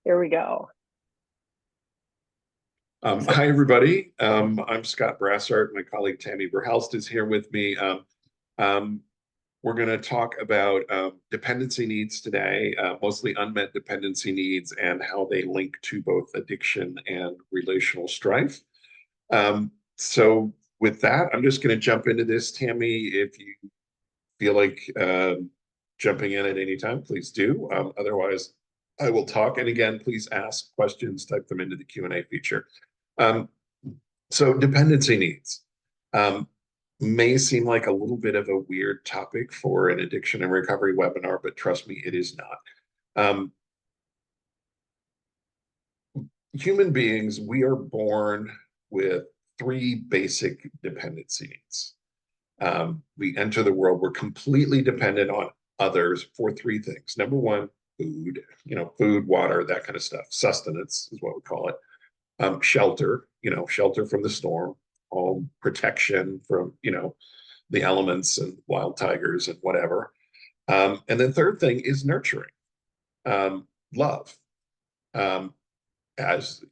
Here we go. So, Hi, everybody. I'm Scott Brassart. My colleague Tami VerHelst is here with me. Um, we're going to talk about dependency needs today, mostly unmet dependency needs and how they link to both addiction and relational strife. So with that, I'm just going to jump into this. Tami, if you feel like jumping in at any time, please do. Otherwise, I will talk. And again, please ask questions, type them into the Q&A feature. Um, so dependency needs may seem like a little bit of a weird topic for an addiction and recovery webinar, but trust me, it is not. Human beings, we are born with three basic dependency needs. We enter the world, we're completely dependent on others for three things. Number one, food, food, water, that kind of stuff. Sustenance is what we call it. Shelter, shelter from the storm, home protection from, the elements and wild tigers and whatever. And then third thing is nurturing, love. Um, as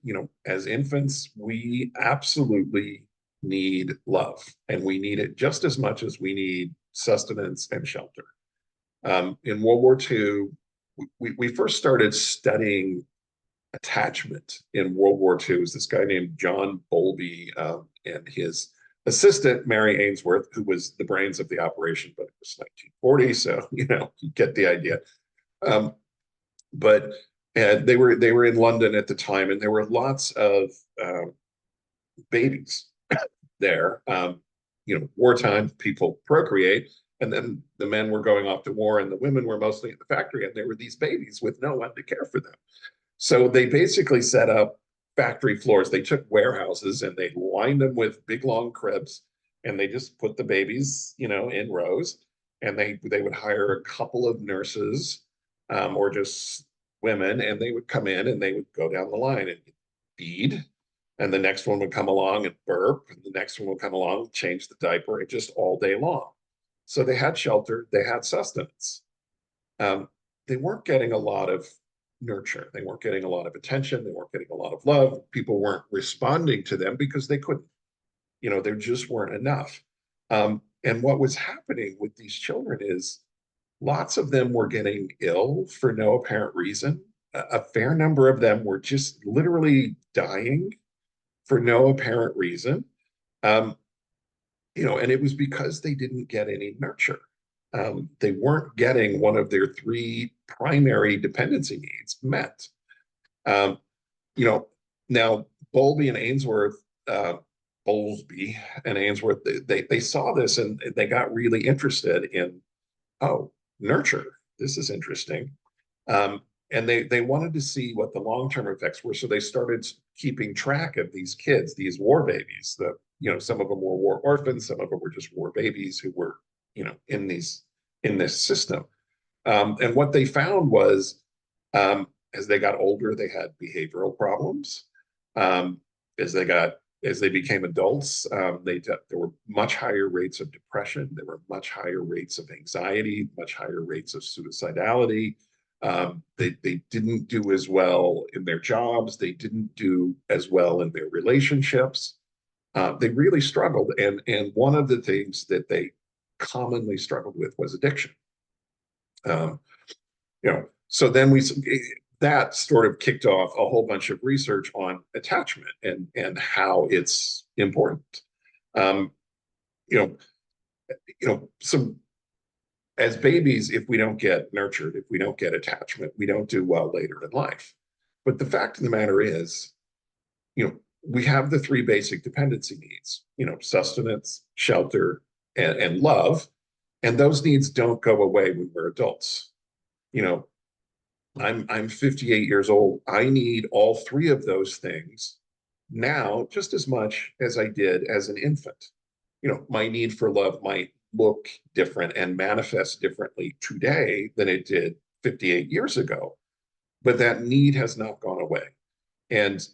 infants, we absolutely need love, and we need it just as much as we need sustenance and shelter. In World War II, we first started studying attachment in World War II. Is this guy named John Bowlby and his assistant, Mary Ainsworth, who was the brains of the operation, but it was 1940, so, you get the idea. But they were in London at the time, and there were lots of babies there. Wartime, people procreate, and then the men were going off to war, and the women were mostly in the factory, and there were these babies with no one to care for them. So they basically set up factory floors. They took warehouses and they lined them with big long cribs, and they just put the babies, in rows. And they would hire a couple of nurses, or just women, and they would come in and they would go down the line and feed. And the next one would come along and burp, and the next one would come along, change the diaper, and just all day long. So they had shelter, they had sustenance. They weren't getting a lot of nurture. They weren't getting a lot of attention. They weren't getting a lot of love. People weren't responding to them because they couldn't. There just weren't enough. And what was happening with these children is lots of them were getting ill for no apparent reason. A fair number of them were just literally dying for no apparent reason. Um, and it was because they didn't get any nurture. They weren't getting one of their three primary dependency needs met. Um, you know, Now Bowlby and Ainsworth, Bowlby and Ainsworth, they saw this and they got really interested in, oh, nurture. This is interesting. And they wanted to see what the long-term effects were. So they started keeping track of these kids, these war babies. Some of them were war orphans, some of them were just war babies who were, in this system. And what they found was, as they got older, they had behavioral problems. Um, as they became adults, there were much higher rates of depression. There were much higher rates of anxiety, much higher rates of suicidality. They didn't do as well in their jobs. They didn't do as well in their relationships. They really struggled. And one of the things that they commonly struggled with was addiction. Um, so then that sort of kicked off a whole bunch of research on attachment and how it's important. Um, you know, so as babies, if we don't get nurtured, if we don't get attachment, we don't do well later in life. But the fact of the matter is, we have the three basic dependency needs, sustenance, shelter, and love. And those needs don't go away when we're adults. You know, I'm 58 years old. I need all three of those things now just as much as I did as an infant. My need for love might look different and manifest differently today than it did 58 years ago, but that need has not gone away. And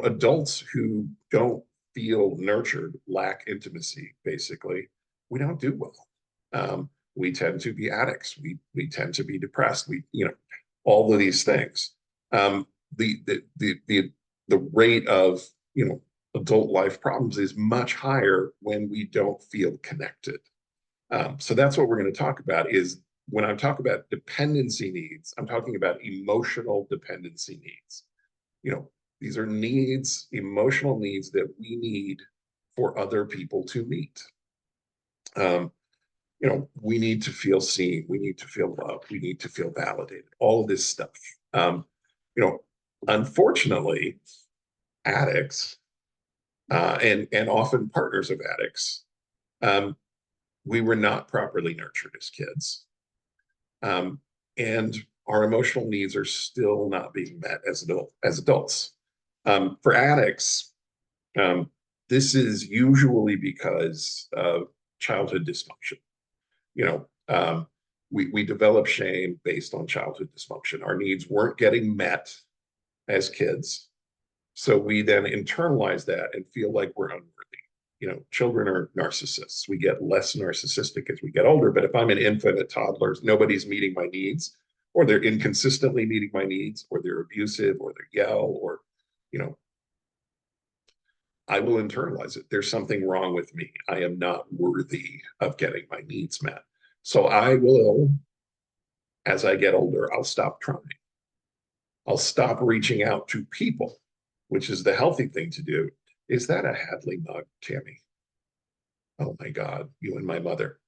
adults who don't feel nurtured lack intimacy, basically. We don't do well. We tend to be addicts. We tend to be depressed. All of these things. the rate of, adult life problems is much higher when we don't feel connected. So that's what we're going to talk about. Is when I'm talking about dependency needs, I'm talking about emotional dependency needs. These are needs, emotional needs that we need for other people to meet. We need to feel seen, we need to feel loved, we need to feel validated, all of this stuff. Unfortunately, addicts and often partners of addicts, we were not properly nurtured as kids. And our emotional needs are still not being met as adults. For addicts, this is usually because of childhood dysfunction. We develop shame based on childhood dysfunction. Our needs weren't getting met as kids, so we then internalize that and feel like we're unworthy. Children are narcissists. We get less narcissistic as we get older, but if I'm an infant, a toddler, nobody's meeting my needs, or they're inconsistently meeting my needs, or they're abusive, or they yell, or, I will internalize it. There's something wrong with me. I am not worthy of getting my needs met. So I will, as I get older, I'll stop trying. I'll stop reaching out to people, which is the healthy thing to do. Is that a Hadley mug, Tami? Oh my God, you and my mother.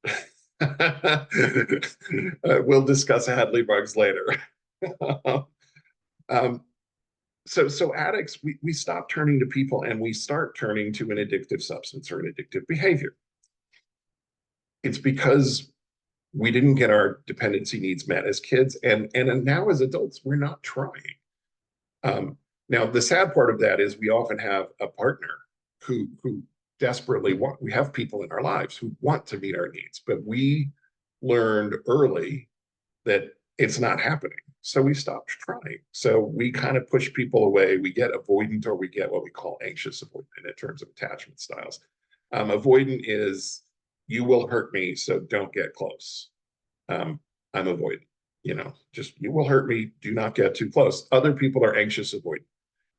We'll discuss Hadley mugs later. So addicts, we stop turning to people and we start turning to an addictive substance or an addictive behavior. It's because we didn't get our dependency needs met as kids, and now as adults, we're not trying. Now, the sad part of that is we often have a partner who desperately want, we have people in our lives who want to meet our needs, but we learned early that it's not happening. So we stopped trying. So we kind of push people away. We get avoidant, or we get what we call anxious avoidant in terms of attachment styles. Avoidant is, you will hurt me, so don't get close. I'm avoidant, just you will hurt me, do not get too close. Other people are anxious avoidant.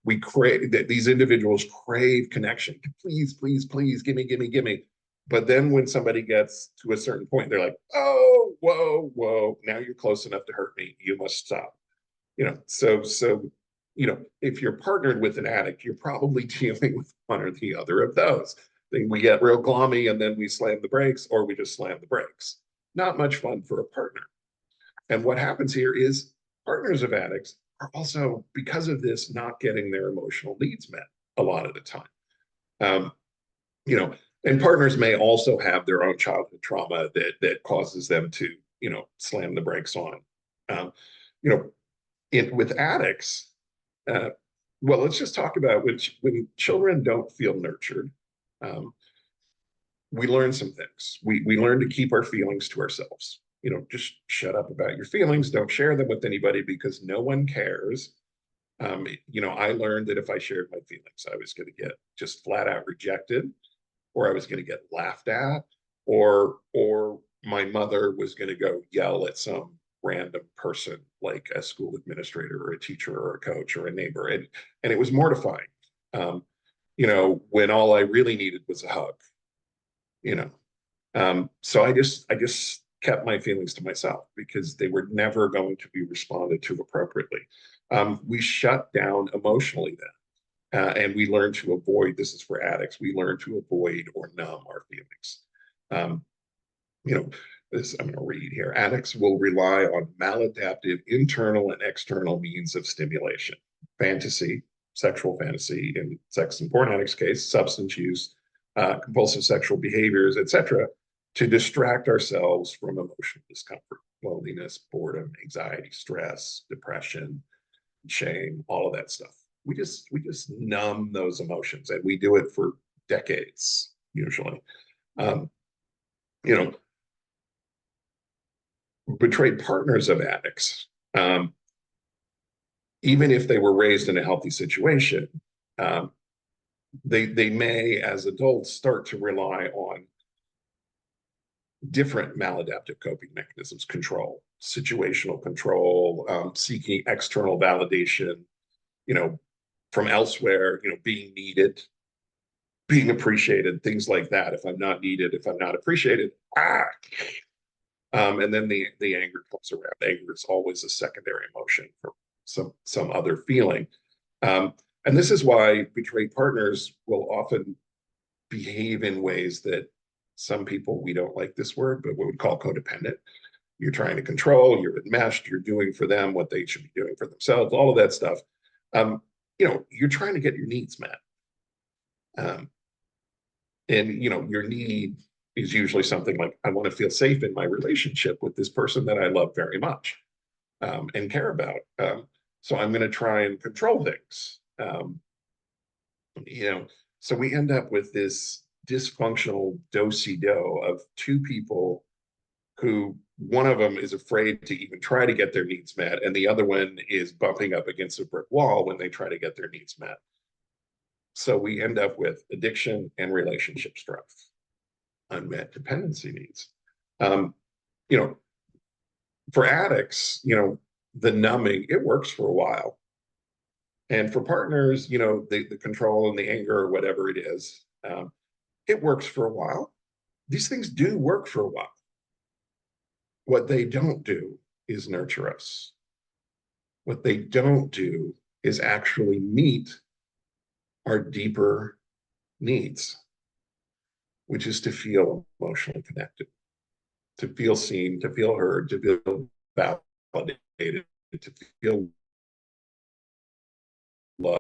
We crave that, these individuals crave connection. Please, please, please, give me. But then when somebody gets to a certain point, they're like, oh, whoa, now you're close enough to hurt me. You must stop. So if you're partnered with an addict, you're probably dealing with one or the other of those. Then we get real glommy and then we slam the brakes, or we just slam the brakes. Not much fun for a partner. And what happens here is partners of addicts are also, because of this, not getting their emotional needs met a lot of the time. And partners may also have their own childhood trauma that causes them to, slam the brakes on. With addicts, well, let's just talk about when children don't feel nurtured. We learn some things. We learn to keep our feelings to ourselves. Just shut up about your feelings. Don't share them with anybody because no one cares. I learned that if I shared my feelings, I was going to get just flat out rejected, or I was going to get laughed at, or my mother was going to go yell at some random person, like a school administrator or a teacher or a coach or a neighbor. And it was mortifying, when all I really needed was a hug, So I just kept my feelings to myself because they were never going to be responded to appropriately. We shut down emotionally then. And we learn to avoid, this is for addicts, we learn to avoid or numb our feelings. This I'm going to read here. Addicts will rely on maladaptive internal and external means of stimulation. Fantasy, sexual fantasy, in sex and porn addicts' case, substance use, compulsive sexual behaviors, etc., to distract ourselves from emotional discomfort, loneliness, boredom, anxiety, stress, depression, shame, all of that stuff. We just numb those emotions, and we do it for decades usually. Betrayed partners of addicts, even if they were raised in a healthy situation, they may, as adults, start to rely on different maladaptive coping mechanisms: control, situational control, seeking external validation, you know, from elsewhere, being needed, being appreciated, things like that. If I'm not needed, if I'm not appreciated, and then the anger comes around. Anger is always a secondary emotion for some other feeling. And this is why betrayed partners will often behave in ways that some people, we don't like this word, but we would call codependent. You're trying to control, you're enmeshed, you're doing for them what they should be doing for themselves, all of that stuff. You're trying to get your needs met. And your need is usually something like, I want to feel safe in my relationship with this person that I love very much, and care about. So I'm going to try and control things. So we end up with this dysfunctional do-si-do of two people who, one of them is afraid to even try to get their needs met, and the other one is bumping up against a brick wall when they try to get their needs met. So we end up with addiction and relationship strife, unmet dependency needs. For addicts, the numbing, it works for a while. And for partners, the control and the anger or whatever it is, it works for a while. These things do work for a while. What they don't do is nurture us. What they don't do is actually meet our deeper needs, which is to feel emotionally connected, to feel seen, to feel heard, to feel validated, to feel love,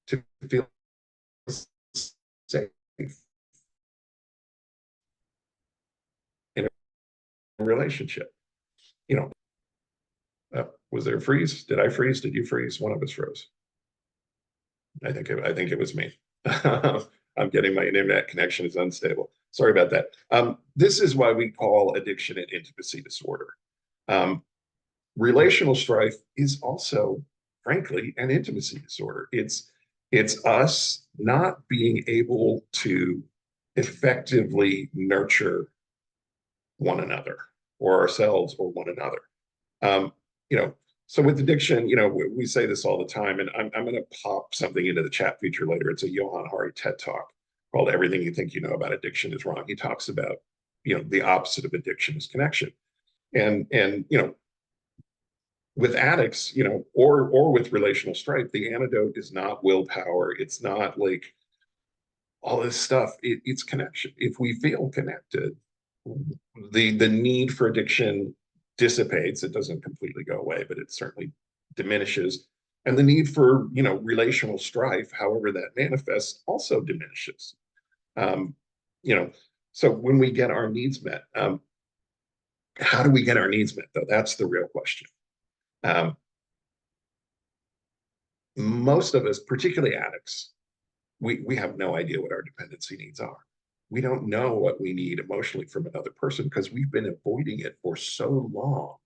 to feel safe in a relationship. Was there a freeze? Did I freeze? Did you freeze? One of us froze. I think it was me. I'm getting my internet connection is unstable. Sorry about that. This is why we call addiction an intimacy disorder. Relational strife is also, frankly, an intimacy disorder. It's us not being able to effectively nurture one another or ourselves or one another. So with addiction, we say this all the time, and I'm going to pop something into the chat feature later. It's a Johann Hari TED Talk called "Everything You Think You Know About Addiction Is Wrong." He talks about, the opposite of addiction is connection, and with addicts, or with relational strife, the antidote is not willpower. It's not like all this stuff. It's connection. If we feel connected, the need for addiction dissipates. It doesn't completely go away, but it certainly diminishes. And the need for, relational strife, however that manifests, also diminishes. So when we get our needs met, how do we get our needs met, though? That's the real question. Most of us, particularly addicts, we have no idea what our dependency needs are. We don't know what we need emotionally from another person because we've been avoiding it for so long.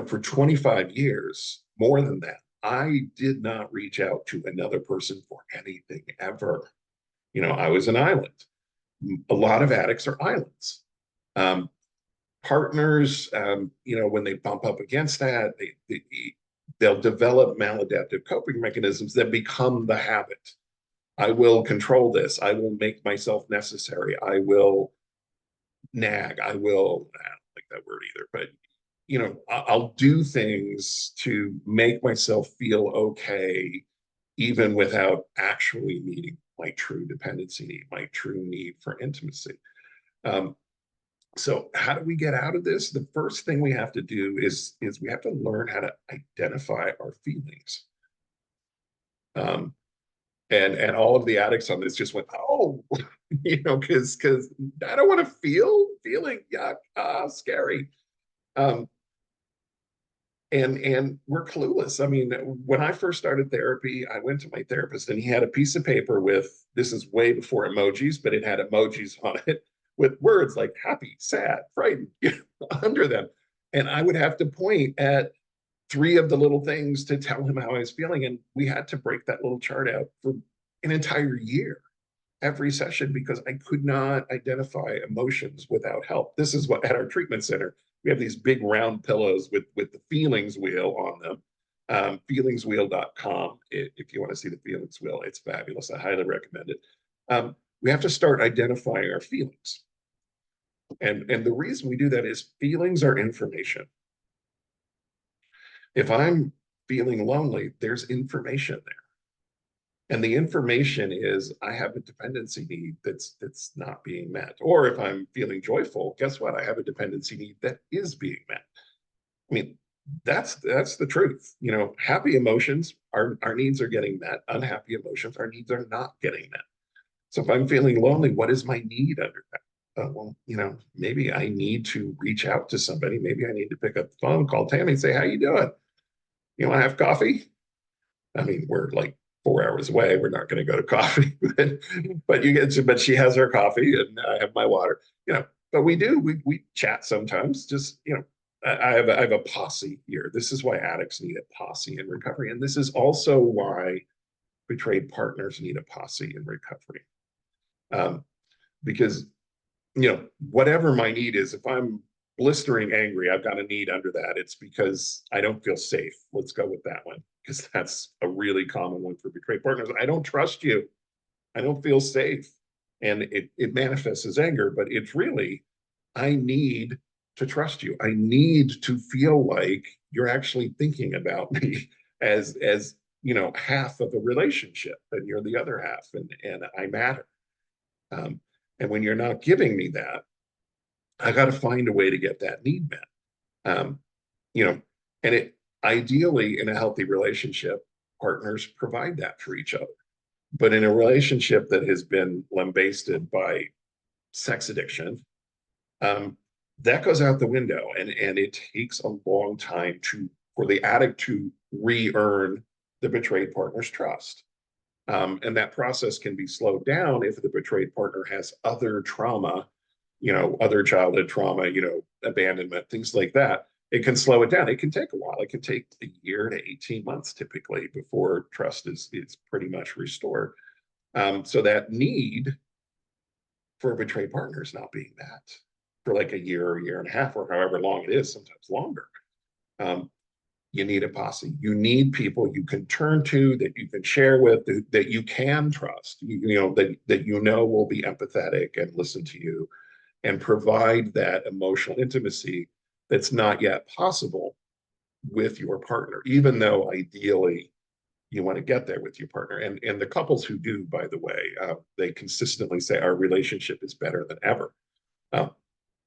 For 25 years, more than that, I did not reach out to another person for anything ever. I was an island. A lot of addicts are islands. Partners, when they bump up against that, they'll develop maladaptive coping mechanisms that become the habit. I will control this. I will make myself necessary. I will nag. I don't like that word either, but I'll do things to make myself feel okay, even without actually meeting my true dependency need, my true need for intimacy. So how do we get out of this? The first thing we have to do is we have to learn how to identify our feelings. And all of the addicts on this just went, oh, because I don't want to feeling yuck, scary. And we're clueless. I mean, when I first started therapy, I went to my therapist and he had a piece of paper with, this is way before emojis, but it had emojis on it with words like happy, sad, frightened under them. And I would have to point at 3 of the little things to tell him how I was feeling. And we had to break that little chart out for an entire year, every session, because I could not identify emotions without help. This is what at our treatment center, we have these big round pillows with the feelings wheel on them. Feelingswheel.com. If you want to see the feelings wheel, it's fabulous. I highly recommend it. We have to start identifying our feelings. And the reason we do that is feelings are information. If I'm feeling lonely, there's information there. And the information is I have a dependency need that's not being met. Or if I'm feeling joyful, guess what? I have a dependency need that is being met. I mean, that's the truth. You know, happy emotions, our needs are getting met. Unhappy emotions, our needs are not getting met. So if I'm feeling lonely, what is my need under that? Well, you know, maybe I need to reach out to somebody. Maybe I need to pick up the phone, call Tami, and say, "How you doing? You want to have coffee?" I mean, we're like 4 hours away. We're not going to go to coffee, but you get to, but she has her coffee and I have my water. You know, but we chat sometimes. Just you know, I have a posse here. This is why addicts need a posse in recovery, and this is also why betrayed partners need a posse in recovery. Because you know, whatever my need is, if I'm blistering angry, I've got a need under that. It's because I don't feel safe. Let's go with that one, because that's a really common one for betrayed partners. I don't trust you. I don't feel safe. And it manifests as anger, but it's really, I need to trust you. I need to feel like you're actually thinking about me as you know, half of a relationship, and you're the other half, and I matter. Um, and when you're not giving me that, I got to find a way to get that need met. Um, you know, and it ideally in a healthy relationship, partners provide that for each other. But in a relationship that has been lambasted by sex addiction, um, that goes out the window, and it takes a long time to for the addict to re-earn the betrayed partner's trust. And that process can be slowed down if the betrayed partner has other trauma, you know, other childhood trauma, you know, abandonment, things like that. It can slow it down. It can take a while. It can take a year to 18 months typically before trust is pretty much restored. So that need for a betrayed partner is not being met for like a year and a half, or however long it is, sometimes longer. Um, you need a posse. You need people you can turn to, that you can share with, that you can trust, you know, that you know will be empathetic and listen to you and provide that emotional intimacy that's not yet possible with your partner, even though ideally you want to get there with your partner. And the couples who do, by the way, they consistently say our relationship is better than ever. Uh,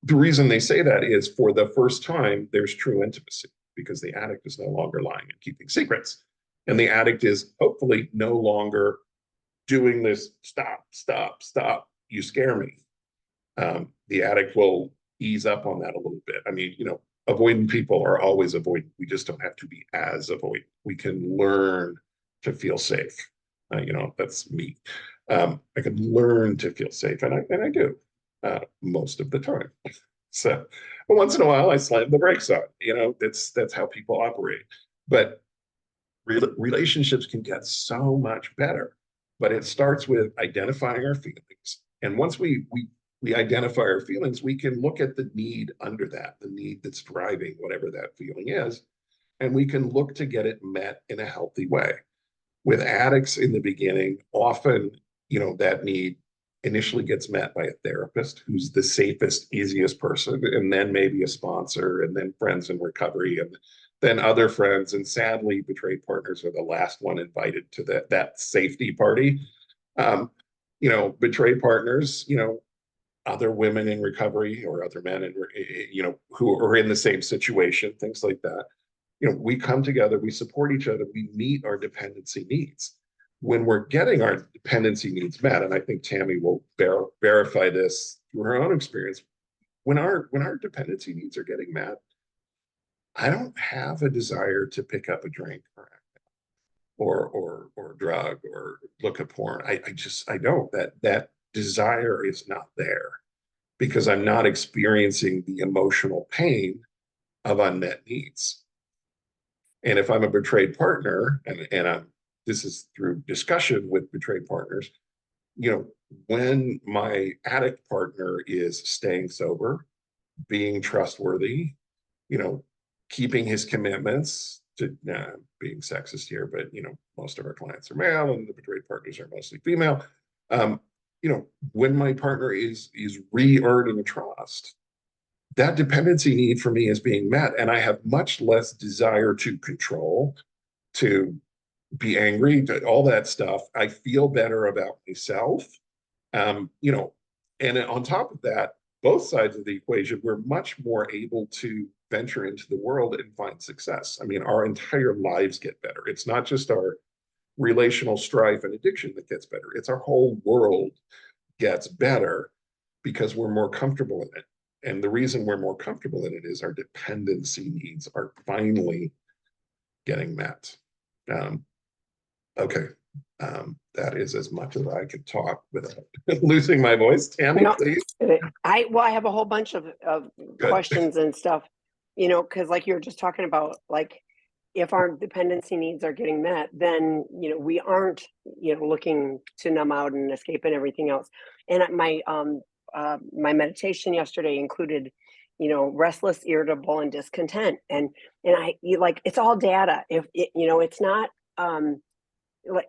the reason they say that is for the first time, there's true intimacy, because the addict is no longer lying and keeping secrets. And the addict is hopefully no longer doing this stop, you scare me. The addict will ease up on that a little bit. I mean, you know, avoidant people are always avoidant. We just don't have to be as avoidant. We can learn to feel safe. You know, that's me. I can learn to feel safe, and I do most of the time. So, but once in a while, I slam the brakes on. You know, that's how people operate. But relationships can get so much better. But it starts with identifying our feelings, and once we identify our feelings, we can look at the need under that, the need that's driving whatever that feeling is, and we can look to get it met in a healthy way. With addicts in the beginning, often, you know, that need initially gets met by a therapist who's the safest, easiest person, and then maybe a sponsor, and then friends in recovery, and then other friends. And sadly, betrayed partners are the last one invited to that safety party. Um, you know, betrayed partners, you know, other women in recovery or other men in, you know, who are in the same situation, things like that. You know, we come together, we support each other, we meet our dependency needs. When we're getting our dependency needs met, and I think Tami will verify this through her own experience, when our dependency needs are getting met, I don't have a desire to pick up a drink or drug or look at porn. I don't. That desire is not there, because I'm not experiencing the emotional pain of unmet needs. And if I'm a betrayed partner, and this is through discussion with betrayed partners, you know, when my addict partner is staying sober, being trustworthy, you know, keeping his commitments to being sexist here, but most of our clients are male and the betrayed partners are mostly female. When my partner is re-earning trust, that dependency need for me is being met, and I have much less desire to control, to be angry, to all that stuff. I feel better about myself. And on top of that, both sides of the equation, we're much more able to venture into the world and find success. I mean, our entire lives get better. It's not just our relational strife and addiction that gets better. It's our whole world gets better because we're more comfortable in it. And the reason we're more comfortable in it is our dependency needs are finally getting met. Okay. That is as much as I could talk without losing my voice. Tami, No, please. I have a whole bunch of questions and stuff, because like you were just talking about, like, if our dependency needs are getting met, then, we aren't, looking to numb out and escape and everything else. And my meditation yesterday included, restless, irritable, and discontent. And it's all data. If it, it's not,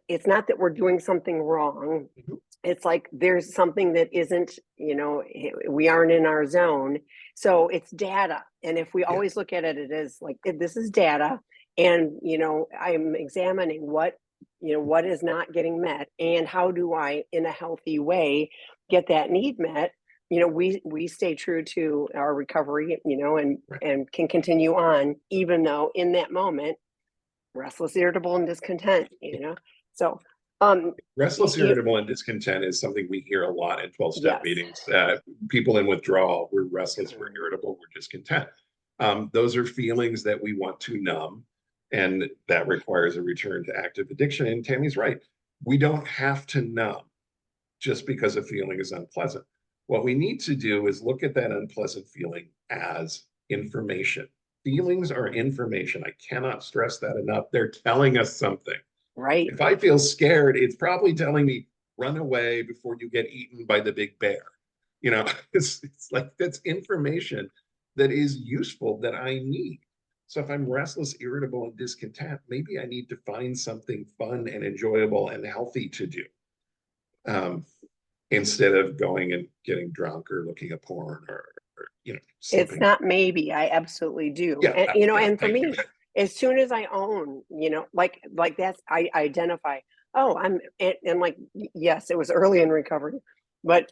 it's not that we're doing something wrong. Mm-hmm. It's like there's something that isn't, we aren't in our zone. So it's data. And if we always look at it as like, this is data, and, I'm examining what is not getting met, and how do I, in a healthy way, get that need met. We stay true to our recovery, and can continue on, even though in that moment, restless, irritable, and discontent, So restless, irritable, and discontent is something we hear a lot in 12-step meetings. People in withdrawal, we're restless, we're irritable, we're discontent. Those are feelings that we want to numb, and that requires a return to active addiction. And Tami's right. We don't have to numb just because a feeling is unpleasant. What we need to do is look at that unpleasant feeling as information. Feelings are information. I cannot stress that enough. They're telling us something. Right. If I feel scared, it's probably telling me, run away before you get eaten by the big bear. It's like, that's information that is useful, that I need. So if I'm restless, irritable, and discontent, maybe I need to find something fun and enjoyable and healthy to do, instead of going and getting drunk or looking at porn or It's not maybe. I absolutely do. Yeah, and and for me, as soon as I own, like that's, I identify, oh, and like, yes, it was early in recovery, but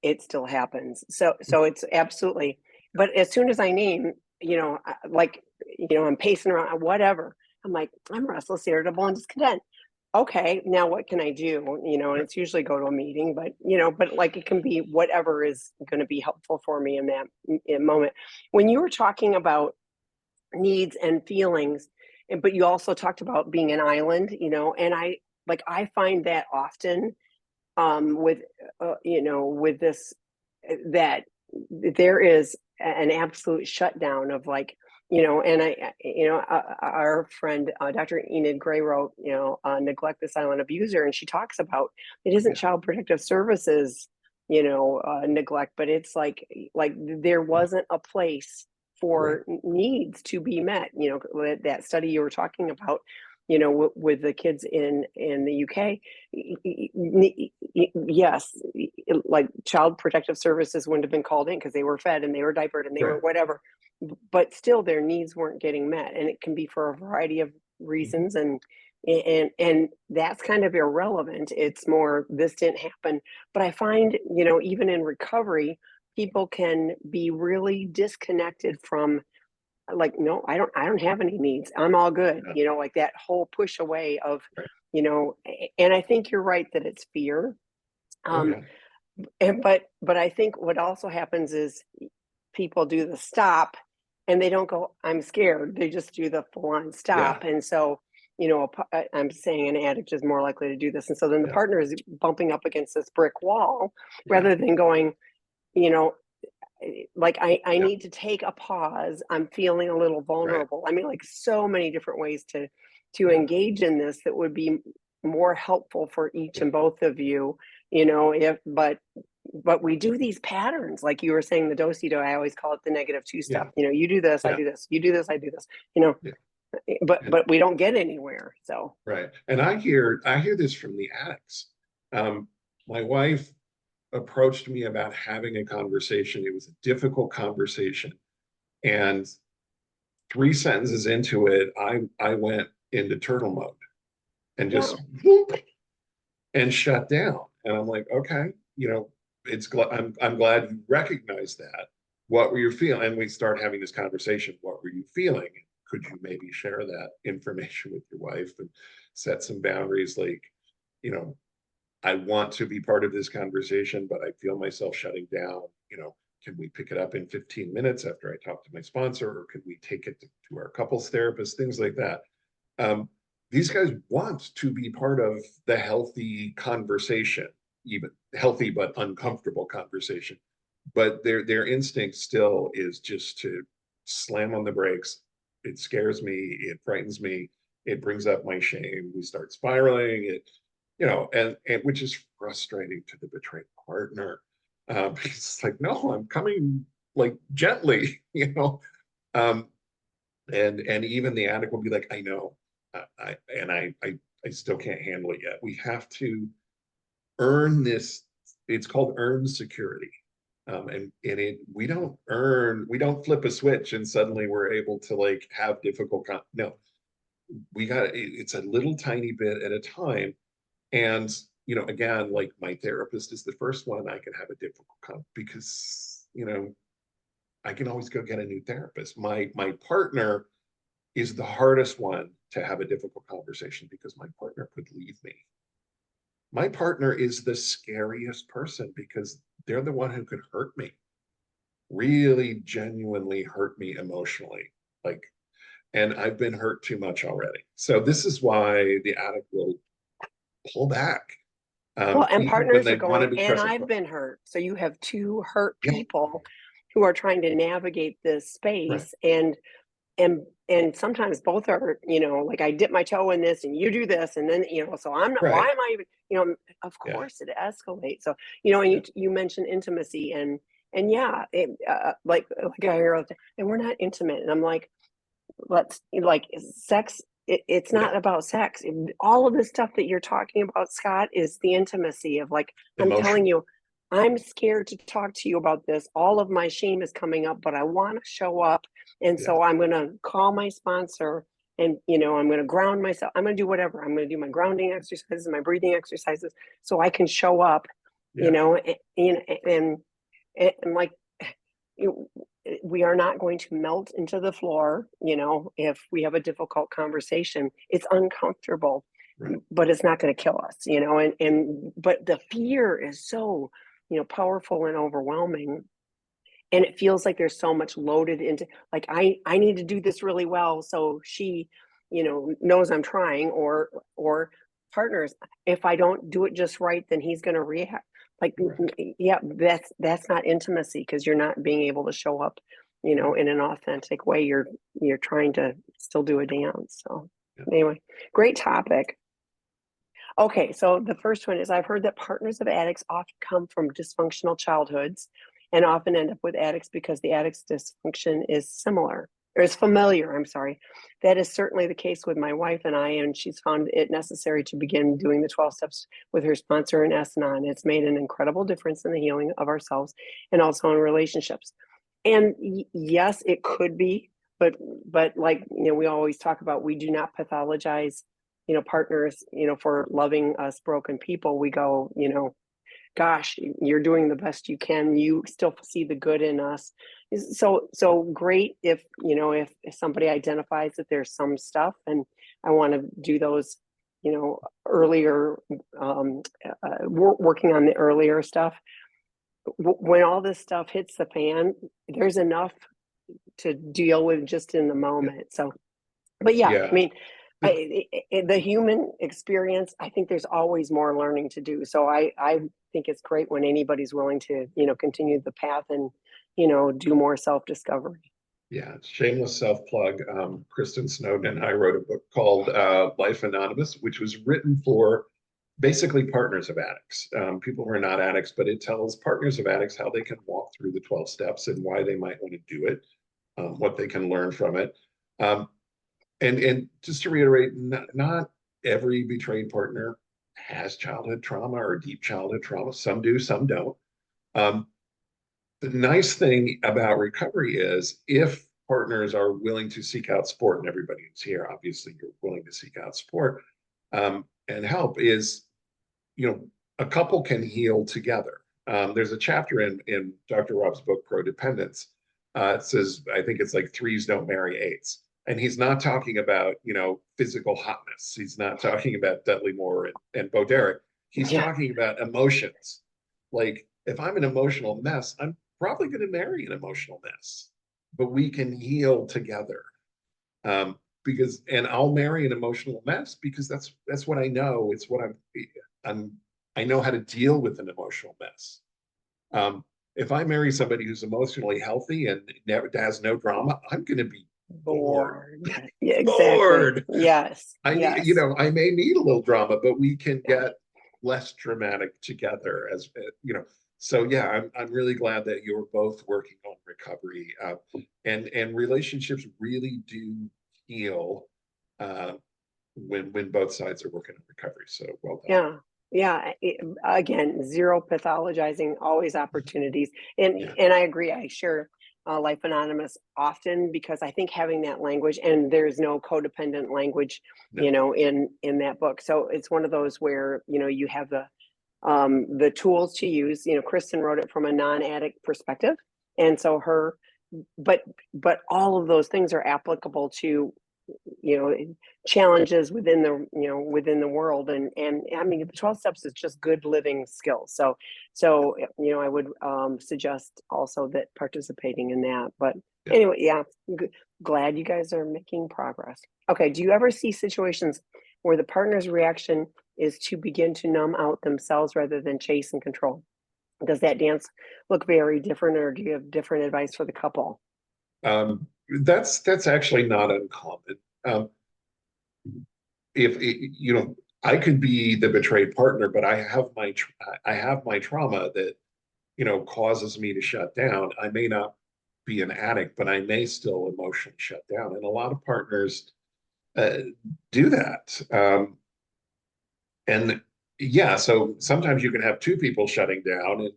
it still happens. So it's absolutely, but as soon as I name, I'm pacing around, whatever, I'm like, I'm restless, irritable, and discontent. Okay, now what can I do? And it's usually go to a meeting, but like, it can be whatever is going to be helpful for me in that moment. When you were talking about needs and feelings, but you also talked about being an island, and I find that often, with with this, that there is an absolute shutdown of, like, and our friend, Dr. Enid Gray wrote, Neglect the Silent Abuser, and she talks about, it isn't Child Protective Services, neglect, but it's like there wasn't a place for needs to be met. That study you were talking about, with the kids in the UK, yes, like Child Protective Services wouldn't have been called in because they were fed and they were diapered and they were whatever, but still their needs weren't getting met, and it can be for a variety of reasons, and that's kind of irrelevant. It's more, this didn't happen. But I find, even in recovery, people can be really disconnected from, like, no, I don't have any needs, I'm all good, like that whole push away of, and I think you're right that it's fear. But I think what also happens is people do the stop and they don't go, I'm scared. They just do the full on stop. And so, I'm saying an addict is more likely to do this. And so then the partner is bumping up against this brick wall rather than going, like, I need to take a pause. I'm feeling a little vulnerable. I mean, like, so many different ways to engage in this that would be more helpful for each and both of you, But we do these patterns, like you were saying, the do-si-do, I always call it the negative two Yeah. step. You do this, I Yeah. do this, you do this, I do this, Yeah. but we don't get anywhere. So Right. And I hear this from the addicts. My wife approached me about having a conversation. It was a difficult conversation. And 3 sentences into it, I went into turtle mode and yeah. just whoop, and shut down. And I'm like, okay, I'm glad you recognize that. What were you feeling? And we start having this conversation. What were you feeling? Could you maybe share that information with your wife and set some boundaries? Like, I want to be part of this conversation, but I feel myself shutting down. Can we pick it up in 15 minutes after I talk to my sponsor, or can we take it to our couples therapist? Things like that. These guys want to be part of the healthy conversation, even healthy but uncomfortable conversation. But their instinct still is just to slam on the brakes. It scares me. It frightens me. It brings up my shame. We start spiraling. And which is frustrating to the betrayed partner. Because it's like, no, I'm coming like gently, and even the addict will be like, I know, I still can't handle it yet. We have to earn this. It's called earned security. We don't flip a switch and suddenly we're able to like have no, it's a little tiny bit at a time. And, again, like my therapist is the first one I can have a difficult because, I can always go get a new therapist. My partner is the hardest one to have a difficult conversation because my partner could leave me. My partner is the scariest person because they're the one who could hurt me, really genuinely hurt me emotionally. Like, and I've been hurt too much already. So this is why the addict will pull back. Well, and Even when partners are they want to going, be and present. I've been hurt. So you have two hurt Yeah, people who are trying to navigate this right, space, and sometimes both are, like I dip my toe in this and you do this, and then so I'm not. Why right. am I even? Of Yeah, course it escalates. So and yeah, you mentioned intimacy, and yeah, like I hear all the time, and we're not intimate, and I'm like, let's like sex. It's yeah. not about sex. All of the stuff that you're talking about, Scott, is the intimacy of like, I'm telling Emotional. you, I'm scared to talk to you about this. All of my shame is coming up, but I want to show up. And Yeah, so I'm going to call my sponsor and, I'm going to ground myself. I'm going to do whatever. I'm going to do my grounding exercises, my breathing exercises, so I can show up, yeah, and like, we are not going to melt into the floor, if we have a difficult conversation. It's uncomfortable, right. but it's not going to kill us, but the fear is so, powerful and overwhelming. And it feels like there's so much loaded into, like, I need to do this really well. So she, knows I'm trying, or partners, if I don't do it just right, then he's going to react. Like, Correct. yeah, that's not intimacy, because you're not being able to show up, Right. in an authentic way. You're trying to still do a dance. So Yeah. anyway, great topic. Okay, so the first one is, I've heard that partners of addicts often come from dysfunctional childhoods and often end up with addicts because the addict's dysfunction is similar, or is familiar. I'm sorry. That is certainly the case with my wife and I, and she's found it necessary to begin doing the 12 steps with her sponsor and S-Anon. It's made an incredible difference in the healing of ourselves and also in relationships. And yes, it could be, but like, we always talk about, we do not pathologize, partners, for loving us broken people. We go, gosh, you're doing the best you can. You still see the good in us. So great if, if somebody identifies that there's some stuff, and I want to do those, earlier, working on the earlier stuff. When all this stuff hits the fan, there's enough to deal with just in the Yeah. moment. So, but yeah, I Yeah. mean, the human experience, I think there's always more learning to do. So I think it's great when anybody's willing to, continue the path and, do more self-discovery. Yeah, shameless self plug. Kristen Snowden and I wrote a book called Life Anonymous, which was written for basically partners of addicts, people who are not addicts, but it tells partners of addicts how they can walk through the 12 steps and why they might want to do it, what they can learn from it. And just to reiterate, not every betrayed partner has childhood trauma or deep childhood trauma. Some do, some don't. The nice thing about recovery is if partners are willing to seek out support, and everybody who's here, obviously, you're willing to seek out support and help, is, a couple can heal together. There's a chapter in Dr. Rob's book, Pro Dependence. It says, I think it's like threes don't marry eights. And he's not talking about, physical hotness. He's not talking about Dudley Moore and Bo Derek. He's talking about emotions. Like, if I'm an emotional mess, I'm probably going to marry an emotional mess, but we can heal together. And I'll marry an emotional mess because that's what I know. It's what I know how to deal with an emotional mess. If I marry somebody who's emotionally healthy and never has no drama, I'm going to be bored. Yeah, exactly. Bored. Yes. I may need a little drama, but we can get less dramatic together, as So yeah, I'm really glad that you're both working on recovery, and relationships really do heal when both sides are working on recovery. So well done. Yeah. Again, zero pathologizing, always opportunities. And I agree. I share Life Anonymous often because I think having that language, and there's no codependent language, in that book. So it's one of those where, you have the tools to use. Kristen wrote it from a non-addict perspective. And so but all of those things are applicable to challenges within the world, and I mean, the 12 steps is just good living skills. So I would suggest also that participating in that. But anyway, glad you guys are making progress. Okay, do you ever see situations where the partner's reaction is to begin to numb out themselves rather than chase and control? Does that dance look very different, or do you have different advice for the couple? That's actually not uncommon. If I could be the betrayed partner, but I have my trauma that causes me to shut down. I may not be an addict, but I may still emotionally shut down, and a lot of partners do that. And so sometimes you can have two people shutting down,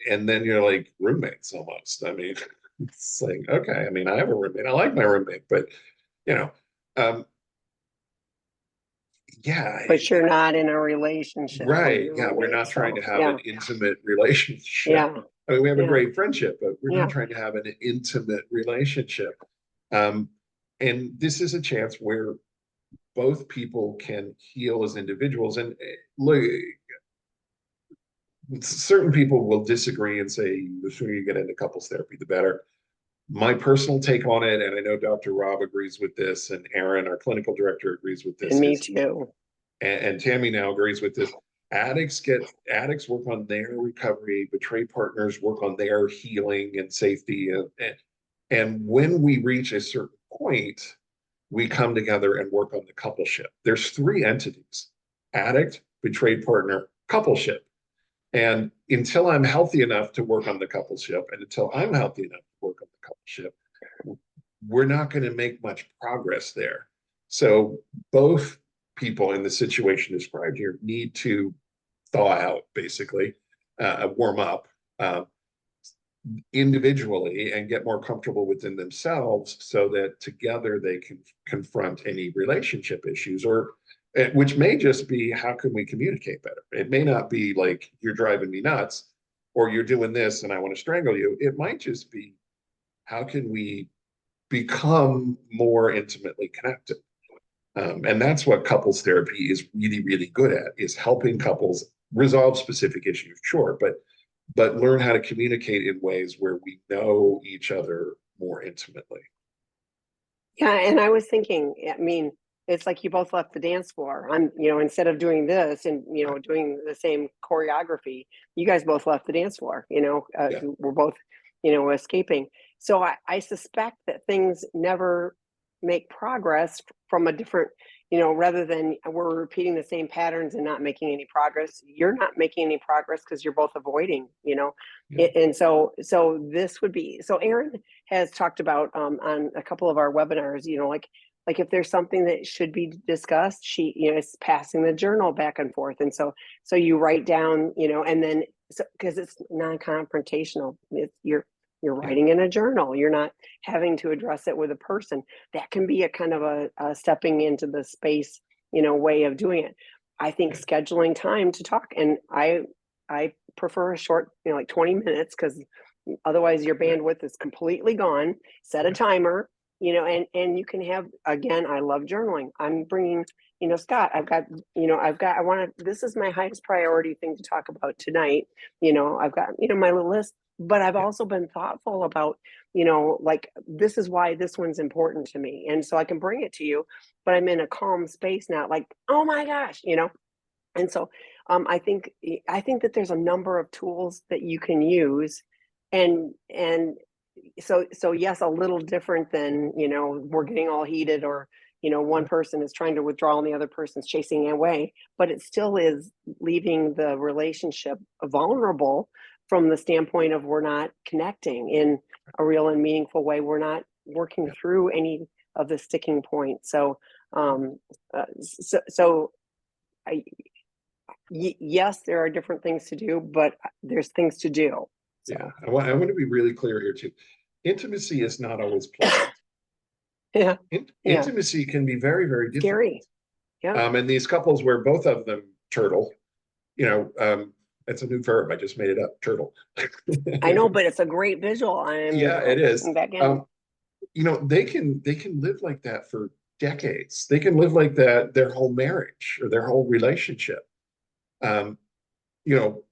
and then you're like roommates almost. I mean, it's like, okay, I mean, I have a roommate. I like my roommate, but um, but you're not in a relationship, right? Yeah, we're not trying to have an intimate relationship. I mean, we have a great friendship, but we're not trying to have an intimate relationship. And this is a chance where both people can heal as individuals. And look, certain people will disagree and say the sooner you get into couples therapy, the better. My personal take on it, and I know Dr. Rob agrees with this, and Aaron, our clinical director, agrees with this. And me too. And Tami now agrees with this. Addicts work on their recovery, betrayed partners work on their healing and safety. And when we reach a certain point, we come together and work on the coupleship. There's three entities: addict, betrayed partner, coupleship. And until I'm healthy enough to work on the coupleship, and until I'm healthy enough to work on the coupleship, we're not going to make much progress there. So both people in the situation described here need to thaw out, basically, warm up individually and get more comfortable within themselves so that together they can confront any relationship issues, or which may just be, how can we communicate better? It may not be like, you're driving me nuts, or you're doing this and I want to strangle you. It might just be, how can we become more intimately connected? And that's what couples therapy is really, really good at, is helping couples resolve specific issues, sure, but learn how to communicate in ways where we know each other more intimately. Yeah, and I was thinking, I mean, it's like you both left the dance floor. I'm, instead of doing this and, doing the same choreography, you guys both left the dance floor, we're both, escaping. So I suspect that things never make progress from a different, rather than we're repeating the same patterns and not making any progress. You're not making any progress because you're both avoiding, Yeah. and so this would be, so Erin has talked about on a couple of our webinars, like if there's something that should be discussed, she, is passing the journal back and forth. And so you write down, and then, so because it's non-confrontational, you're Yeah. writing in a journal. You're not having to address it with a person. That can be a kind of a stepping into the space, way of doing it. I think Yeah. scheduling time to talk, and I prefer a short, like 20 minutes, because otherwise your bandwidth is completely gone. Set a timer, and you can have, again, I love journaling. I'm bringing, Scott, I want to, this is my highest priority thing to talk about tonight. I've got, my little list, but I've Yeah. also been thoughtful about, like, this is why this one's important to me. And so I can bring it to you, but I'm in a calm space now, like, oh my gosh, and so I think that there's a number of tools that you can use, and so yes, a little different than, we're getting all heated, or one person is trying to withdraw and the other person's chasing away, but it still is leaving the relationship vulnerable from the standpoint of we're not connecting in a real and meaningful way. We're not working Yeah. through any of the sticking points. So so yes, there are different things to do, but there's things to do. So Yeah. I want to be really clear here too. Intimacy is not always pleasant. yeah, yeah, Intimacy can be very, very difficult. scary. Yeah, And these couples where both of them turtle, you know, it's a new verb. I just made it up, turtle. I know, but it's a great visual. I'm Yeah, it is. back in. They can live like that for decades. They can live like that their whole marriage or their whole relationship. Um, you know,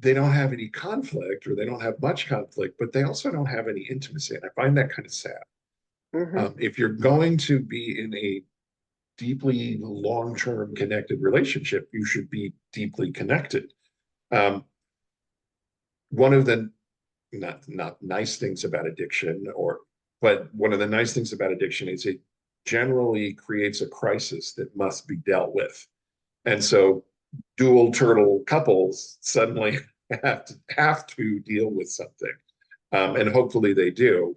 they don't have any conflict or they don't have much conflict, but they also don't have any intimacy. And I find that kind of sad. Hmm. If you're going to be in a deeply long-term connected relationship, you should be deeply connected. Um, one of the not nice things about addiction, but one of the nice things about addiction is it generally creates a crisis that must be dealt with. And so dual turtle couples suddenly have to deal with something. And hopefully they do.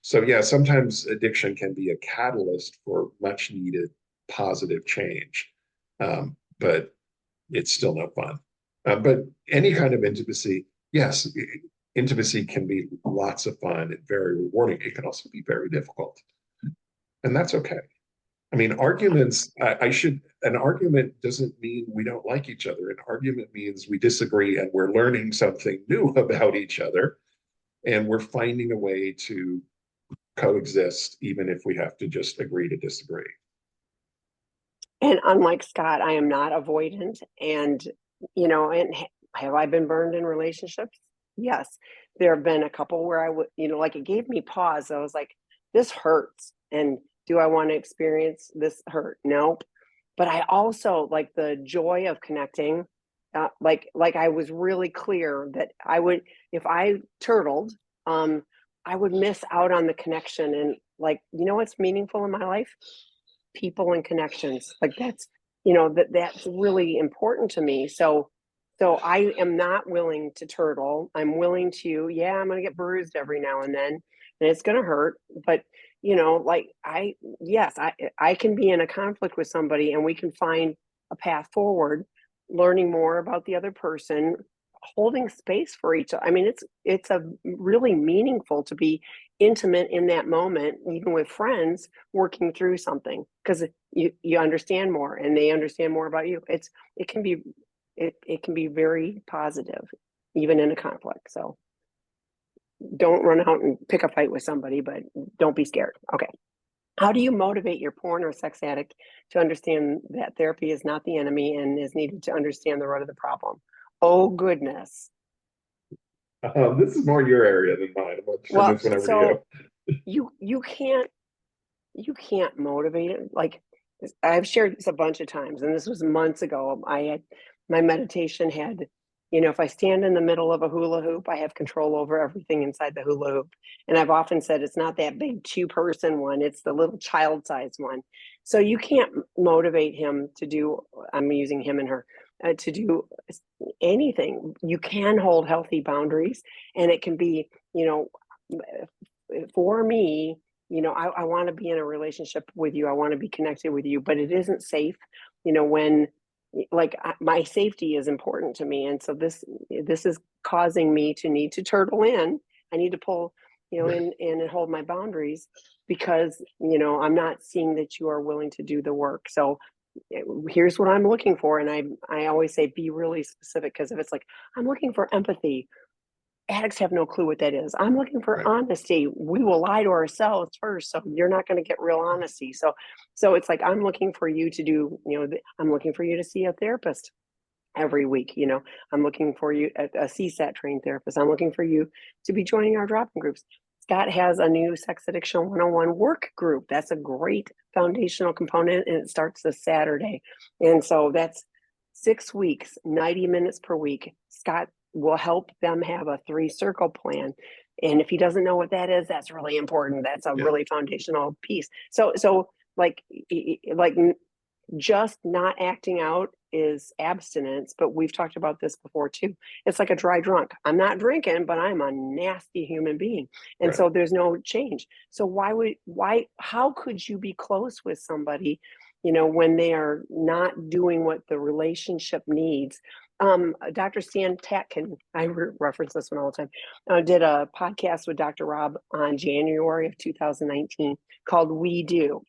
So yeah, sometimes addiction can be a catalyst for much needed positive change. But it's still no fun. But any kind of intimacy, yes, intimacy can be lots of fun and very rewarding. It can also be very difficult, and that's okay. I mean, an argument doesn't mean we don't like each other. An argument means we disagree and we're learning something new about each other, and we're finding a way to coexist, even if we have to just agree to disagree. And unlike Scott, I am not avoidant. And, and have I been burned in relationships? Yes. There have been a couple where I would, like, it gave me pause. I was like, this hurts. And do I want to experience this hurt? Nope. But I also like the joy of connecting. Like I was really clear that I would, if I turtled, I would miss out on the connection. And, like, what's meaningful in my life? People and connections. Like, that's really important to me. So I am not willing to turtle. I'm willing to, yeah, I'm going to get bruised every now and then, and it's going to hurt, but like, yes, I can be in a conflict with somebody and we can find a path forward, learning more about the other person, holding space for each other. I mean, it's a really meaningful to be intimate in that moment, even with friends, working through something, because you understand more and they understand more about you. It can be it can be very positive, even in a conflict. So don't run out and pick a fight with somebody, but don't be scared. Okay. How do you motivate your porn or sex addict to understand that therapy is not the enemy and is needed to understand the root of the problem? Oh, goodness. This is more your area than mine. I'm going to turn Well, this one over to so you. you can't motivate it. Like, I've shared this a bunch of times, and this was months ago. My meditation had, If I stand in the middle of a hula hoop, I have control over everything inside the hula hoop. And I've often said it's not that big 2-person one, it's the little child-sized one. So you can't motivate him to do, I'm using him and her, to do anything. You can hold healthy boundaries, and it can be, for me, I want to be in a relationship with you. I want to be connected with you, but it isn't safe, when my safety is important to me. And so this is causing me to need to turtle in. I need to pull, in and hold my boundaries because, I'm not seeing that you are willing to do the work. So here's what I'm looking for. And I always say, be really specific, because if it's like, I'm looking for empathy, addicts have no clue what that is. I'm looking for honesty. We will lie to ourselves first, so you're not going to get real honesty. So it's like, I'm looking for you to do, I'm looking for you to see a therapist every week. I'm looking for you, a CSAT trained therapist. I'm looking for you to be joining our drop-in groups. Scott has a new Sex Addiction 101 work group. That's a great foundational component, and it starts this Saturday. And so that's 6 weeks, 90 minutes per week. Scott will help them have a 3-circle plan. And if he doesn't know what that is, that's really important. That's a really foundational piece. So like just not acting out is abstinence, but we've talked about this before too. It's like a dry drunk. I'm not drinking, but I'm a nasty human being. And so there's no change. So how could you be close with somebody, when they are not doing what the relationship needs? Dr. Stan Tatkin, I reference this one all the time, did a podcast with Dr. Rob on January of 2019 called We Do.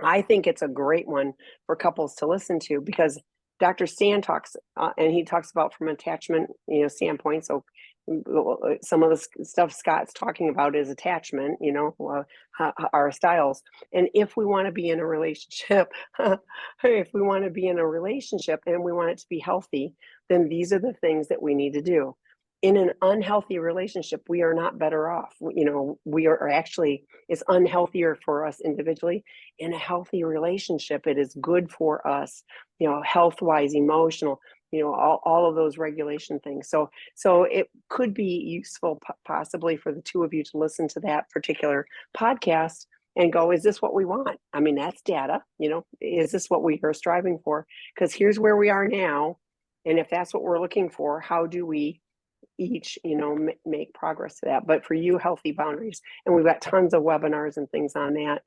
I think it's a great one for couples to listen to, because Dr. Stan talks, and he talks about from attachment, standpoint. So some of the stuff Scott's talking about is attachment, our styles. And if we want to be in a relationship, and we want it to be healthy, then these are the things that we need to do. In an unhealthy relationship, we are not better off. We are actually, it's unhealthier for us individually. In a healthy relationship, it is good for us, health-wise, emotional, all of those regulation things. So it could be useful possibly for the two of you to listen to that particular podcast and go, is this what we want? I mean, that's data, is this what we are striving for? Because here's where we are now. And if that's what we're looking for, how do we each, make progress to that? But for you, healthy boundaries. And we've got tons of webinars and things on that.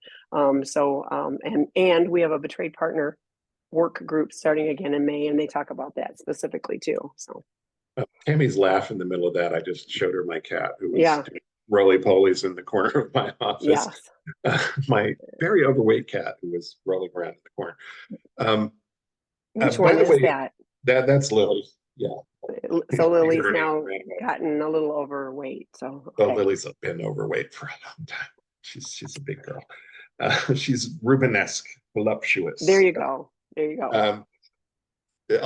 And we have a betrayed partner work group starting again in May, and they talk about that specifically too. So Tammy's laugh in the middle of that. I just showed her my cat who was doing roly-polies in the corner of my office. Yes. My very overweight cat who was rolling around in the corner. Which one is that? That's Lily. Yeah. So Lily's now gotten a little overweight. So Lily's been overweight for a long time. She's a big girl. She's Rubenesque, voluptuous. There you go. A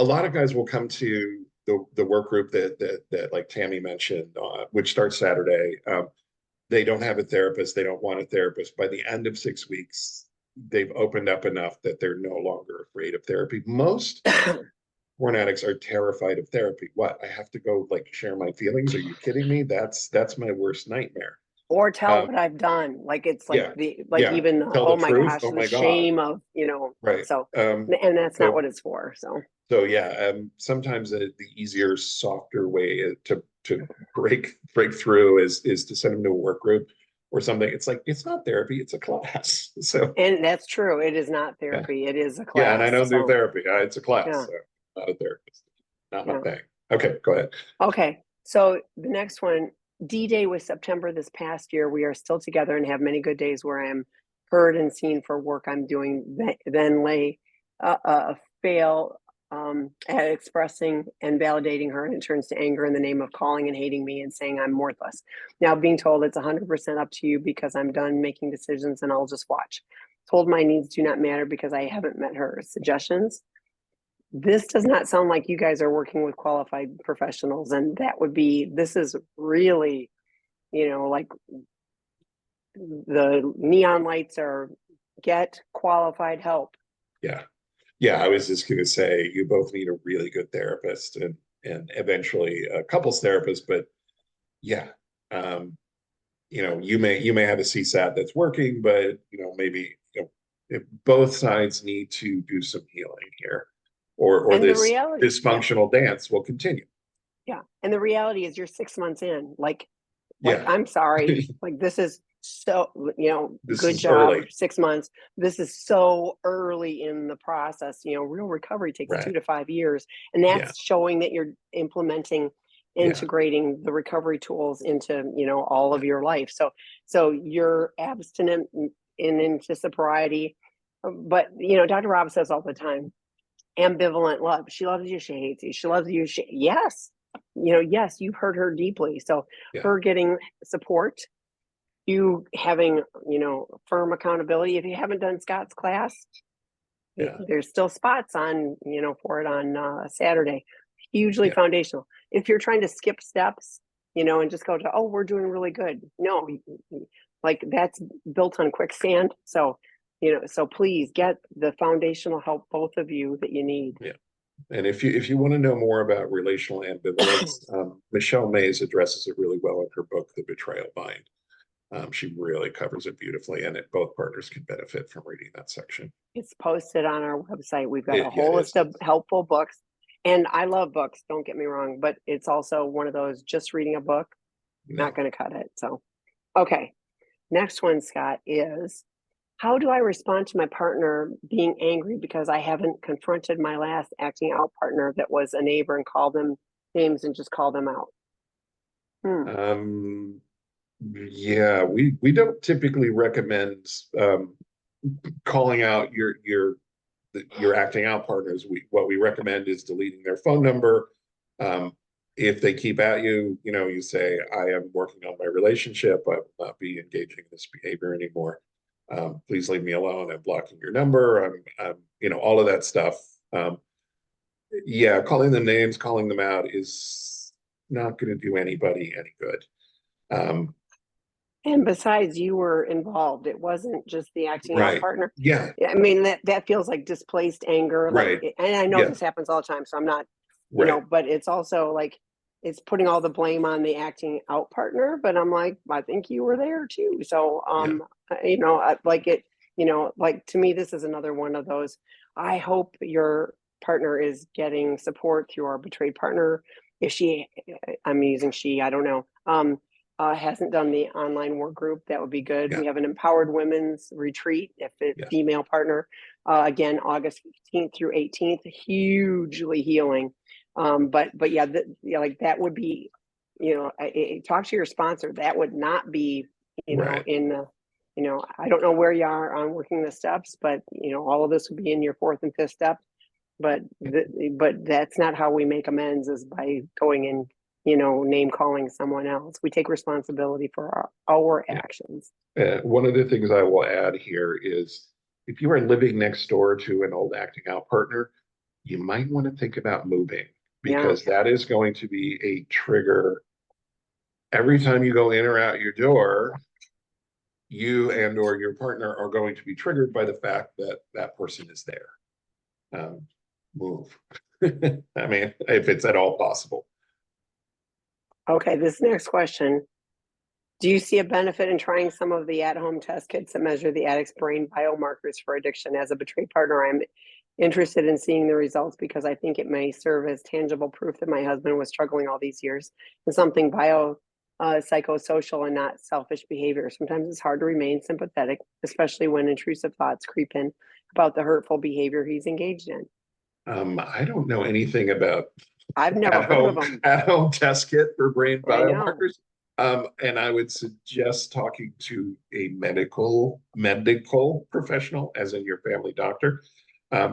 lot of guys will come to the work group that like Tami mentioned, which starts Saturday. They don't have a therapist. They don't want a therapist. By the end of 6 weeks, they've opened up enough that they're no longer afraid of therapy. Most porn addicts are terrified of therapy. What? I have to go share my feelings? Are you kidding me? That's my worst nightmare. Or tell what I've done. Even tell the truth. Gosh, oh my the shame God. of, Right. So and that's not what it's for. So sometimes the easier, softer way to break through is to send them to a work group or something. It's like, it's not therapy, it's a class. So and that's true. It is not therapy. It is a class. Yeah, and I don't do therapy. It's a class. So I'm not a therapist. Not my thing. Okay, go ahead. Okay. So the next one, D-Day was September this past year. We are still together and have many good days where I am heard and seen for work I'm doing, then lay fail at expressing and validating her, and it turns to anger in the name of calling and hating me and saying I'm worthless. Now being told it's 100% up to you because I'm done making decisions and I'll just watch. Told my needs do not matter because I haven't met her. Suggestions? This does not sound like you guys are working with qualified professionals, and this is really, like the neon lights are get qualified help. Yeah. I was just going to say, you both need a really good therapist, and and eventually a couples therapist. But yeah, you may have a CSAT that's working, but maybe if both sides need to do some healing here, or And the this reality, dysfunctional dance will continue. yeah. And the reality is you're 6 months in, like Yeah, I'm sorry, like this is so, this good is job, early, 6 months. This is so early in the process. Real recovery takes right? 2 to 5 years. And Yeah, that's showing that you're yeah, integrating the recovery tools into, all of your life. So you're abstinent and into sobriety. But, Dr. Rob says all the time, ambivalent love. She loves you, she hates you. She loves you, yes. Yes, you've hurt her deeply. So yeah, her getting support, you having, firm accountability. If you haven't done Scott's class, yeah, there's still spots on, for it on Saturday. Hugely yeah, foundational. If you're trying to skip steps, and just go to, oh, we're doing really good. No, like that's built on quicksand. So, so please get the foundational help, both of you, that you need. yeah. And if you want to know more about relational ambivalence, Michelle Mays addresses it really well in her book, The Betrayal Bind. She really covers it beautifully, and both partners can benefit from reading that section. It's posted on our website. We've got a Yeah, whole it list is. of helpful books. And I love books, don't get me wrong, but it's also one of those, just reading a book, not No. going to cut it. So, okay. Next one, Scott, is how do I respond to my partner being angry because I haven't confronted my last acting out partner that was a neighbor and called them names and just called them out? Um, yeah, we don't typically recommend calling out your acting out partners. What we recommend is deleting their phone number. If they keep at you, you say, I am working on my relationship. I will not be engaging in this behavior anymore. Please leave me alone. I'm blocking your number. All of that stuff. Yeah, calling them names, calling them out is not going to do anybody any good. Um, And besides, you were involved. It wasn't just the acting out right. partner. Yeah. I mean, that feels like displaced anger. Like, Right. and I know Yeah. this happens all the time, so I'm not, Right. but it's also like, it's putting all the blame on the acting out partner. But I'm like, I think you were there too. So, Yeah. like it, like to me, this is another one of those. I hope your partner is getting support through our betrayed partner. If she, I'm using she, I don't know. Hasn't done the online work group, that would be good. Yeah. We have an empowered women's retreat, if it's Yes. female partner, again, August 15th through 18th, hugely healing. But yeah, like that would be, talk to your sponsor. That would not be, Right. in the, I don't know where you are on working the steps, but all of this would be in your fourth and fifth step. But but that's not how we make amends, is by going in, name calling someone else. We take responsibility for our Yeah. actions. One of the things I will add here is if you are living next door to an old acting out partner, you might want to think about moving, Yeah. because that is going to be a trigger. Every time you go in or out your door, you and or your partner are going to be triggered by the fact that that person is there. Move. I mean, if it's at all possible. Okay, this next question. Do you see a benefit in trying some of the at-home test kits that measure the addict's brain biomarkers for addiction? As a betrayed partner, I'm interested in seeing the results because I think it may serve as tangible proof that my husband was struggling all these years in something psychosocial and not selfish behavior. Sometimes it's hard to remain sympathetic, especially when intrusive thoughts creep in about the hurtful behavior he's engaged in. I don't know anything about I've never heard of them. at home test kit for brain I know. biomarkers. And I would suggest talking to a medical professional, as in your family doctor,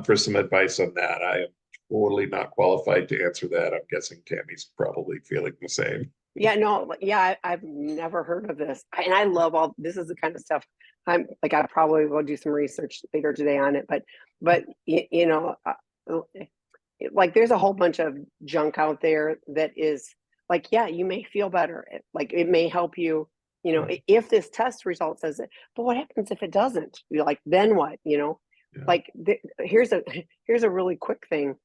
for some advice on that. I am totally not qualified to answer that. I'm guessing Tammy's probably feeling the same. Yeah, no, yeah, I've never heard of this. And I love this is the kind of stuff I'm like, I probably will do some research later today on it, but like there's a whole bunch of junk out there that is like, yeah, you may feel better. Like it may help you, if this test result says it, but what happens if it doesn't? You're like, then what, Yeah. like here's a really quick thing.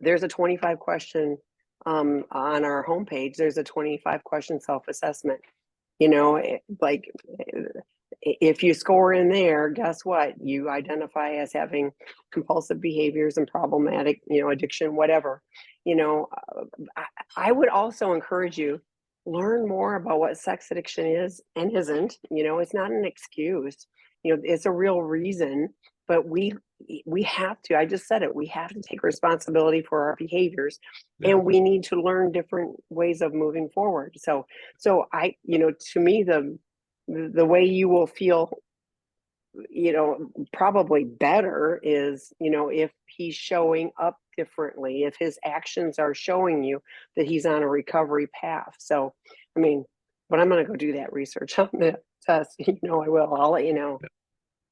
There's a 25 question on our homepage, there's a 25 question self-assessment. Like if you score in there, guess what? You identify as having compulsive behaviors and problematic, addiction, whatever. I would also encourage you, learn more about what sex addiction is and isn't. It's not an excuse. It's a real reason, but we have to, I just said it, we have to take responsibility for our behaviors, Yeah. and we need to learn different ways of moving forward. So to me, the way you will feel, probably better is, if he's showing up differently, if his actions are showing you that he's on a recovery path. So, I mean, but I'm going to go do that research on the test. I will. I'll let you know.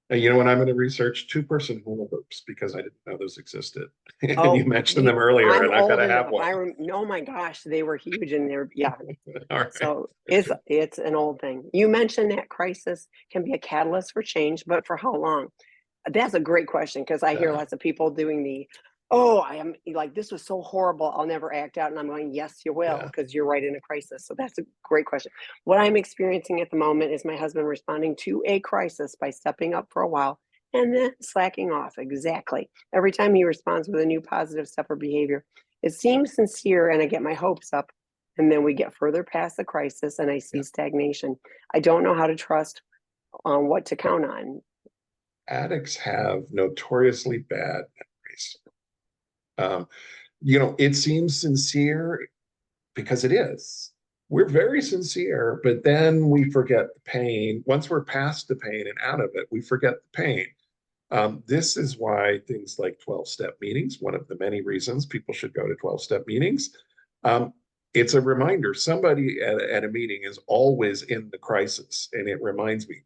And you know what? I'm going to research two-person hula hoops because I didn't know those existed. And you Oh, mentioned them earlier, I'm and I've got old to have enough. one. Oh my gosh, they were huge in there. Yeah. All right. So it's an old thing. You mentioned that crisis can be a catalyst for change, but for how long? That's a great question, because I hear lots of people doing oh, I am like, this was so horrible, I'll never act out. And I'm going, yes, you will, Yeah. because you're right in a crisis. So that's a great question. What I'm experiencing at the moment is my husband responding to a crisis by stepping up for a while and then slacking off. Exactly. Every time he responds with a new positive step or behavior, it seems sincere and I get my hopes up. And then we get further past the crisis and I see Yeah. stagnation. I don't know how to trust on what to count on. Addicts have notoriously bad memories. It seems sincere because it is. We're very sincere, but then we forget the pain. Once we're past the pain and out of it, we forget the pain. This is why things like 12-step meetings, one of the many reasons people should go to 12-step meetings. It's a reminder. Somebody at a meeting is always in the crisis, and it reminds me,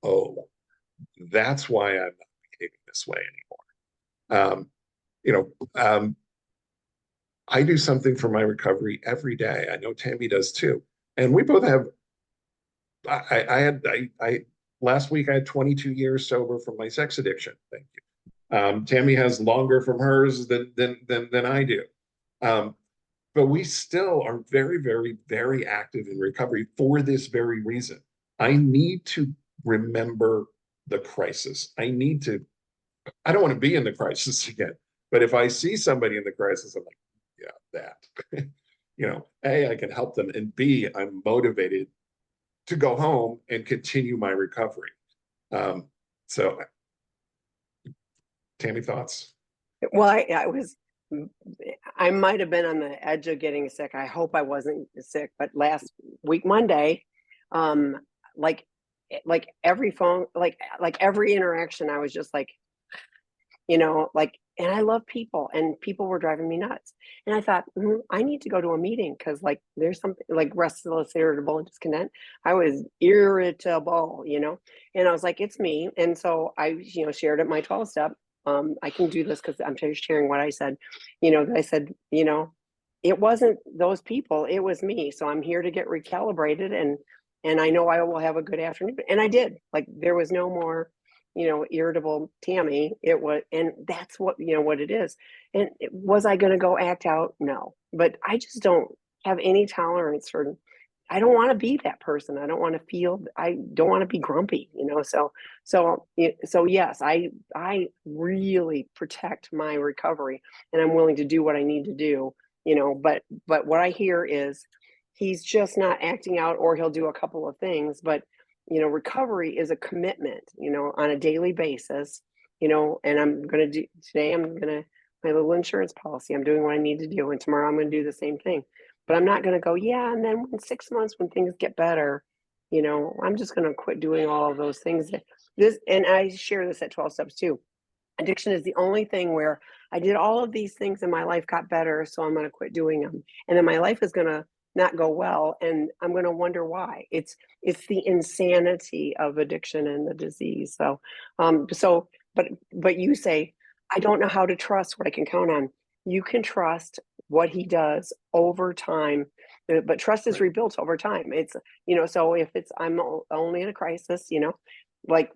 oh, that's why I'm not behaving this way anymore. I do something for my recovery every day. I know Tami does too. And we both have, I last week I had 22 years sober from my sex addiction. Thank you. Tami has longer from hers than I do. But we still are very, very, very active in recovery for this very reason. I need to remember the crisis. I don't want to be in the crisis again. But if I see somebody in the crisis, I'm like, yeah, that. A, I can help them, and B, I'm motivated to go home and continue my recovery. So, Tami, thoughts? Well, I might have been on the edge of getting sick. I hope I wasn't sick, but last week, Monday, like every phone, like every interaction, I was just like, and I love people, and people were driving me nuts. And I thought, I need to go to a meeting, because there's something like restless, irritable, and discontent. I was irritable, and I was like, it's me. And so I, shared at my 12 step. I can do this because I'm just sharing what I said. I said, it wasn't those people, it was me. So I'm here to get recalibrated, and I know I will have a good afternoon. And I did. Like, there was no more irritable Tami. It was, and that's what it is. And was I going to go act out? No, but I just don't have any tolerance for. I don't want to be that person. I don't want to feel. I don't want to be grumpy. So yes, I really protect my recovery, and I'm willing to do what I need to do. But what I hear is he's just not acting out, or he'll do a couple of things, but recovery is a commitment, on a daily basis, and I'm going to do today, my little insurance policy, I'm doing what I need to do. And tomorrow I'm going to do the same thing, but I'm not going to go, yeah. And then in 6 months, when things get better, I'm just going to quit doing all of those things. And I share this at 12 steps too. Addiction is the only thing where I did all of these things and my life got better, so I'm going to quit doing them. And then my life is going to not go well, and I'm going to wonder why. It's the insanity of addiction and the disease. But you say, I don't know how to trust what I can count on. You can trust what he does over time, but trust is rebuilt over time. It's, so if it's, I'm only in a crisis, like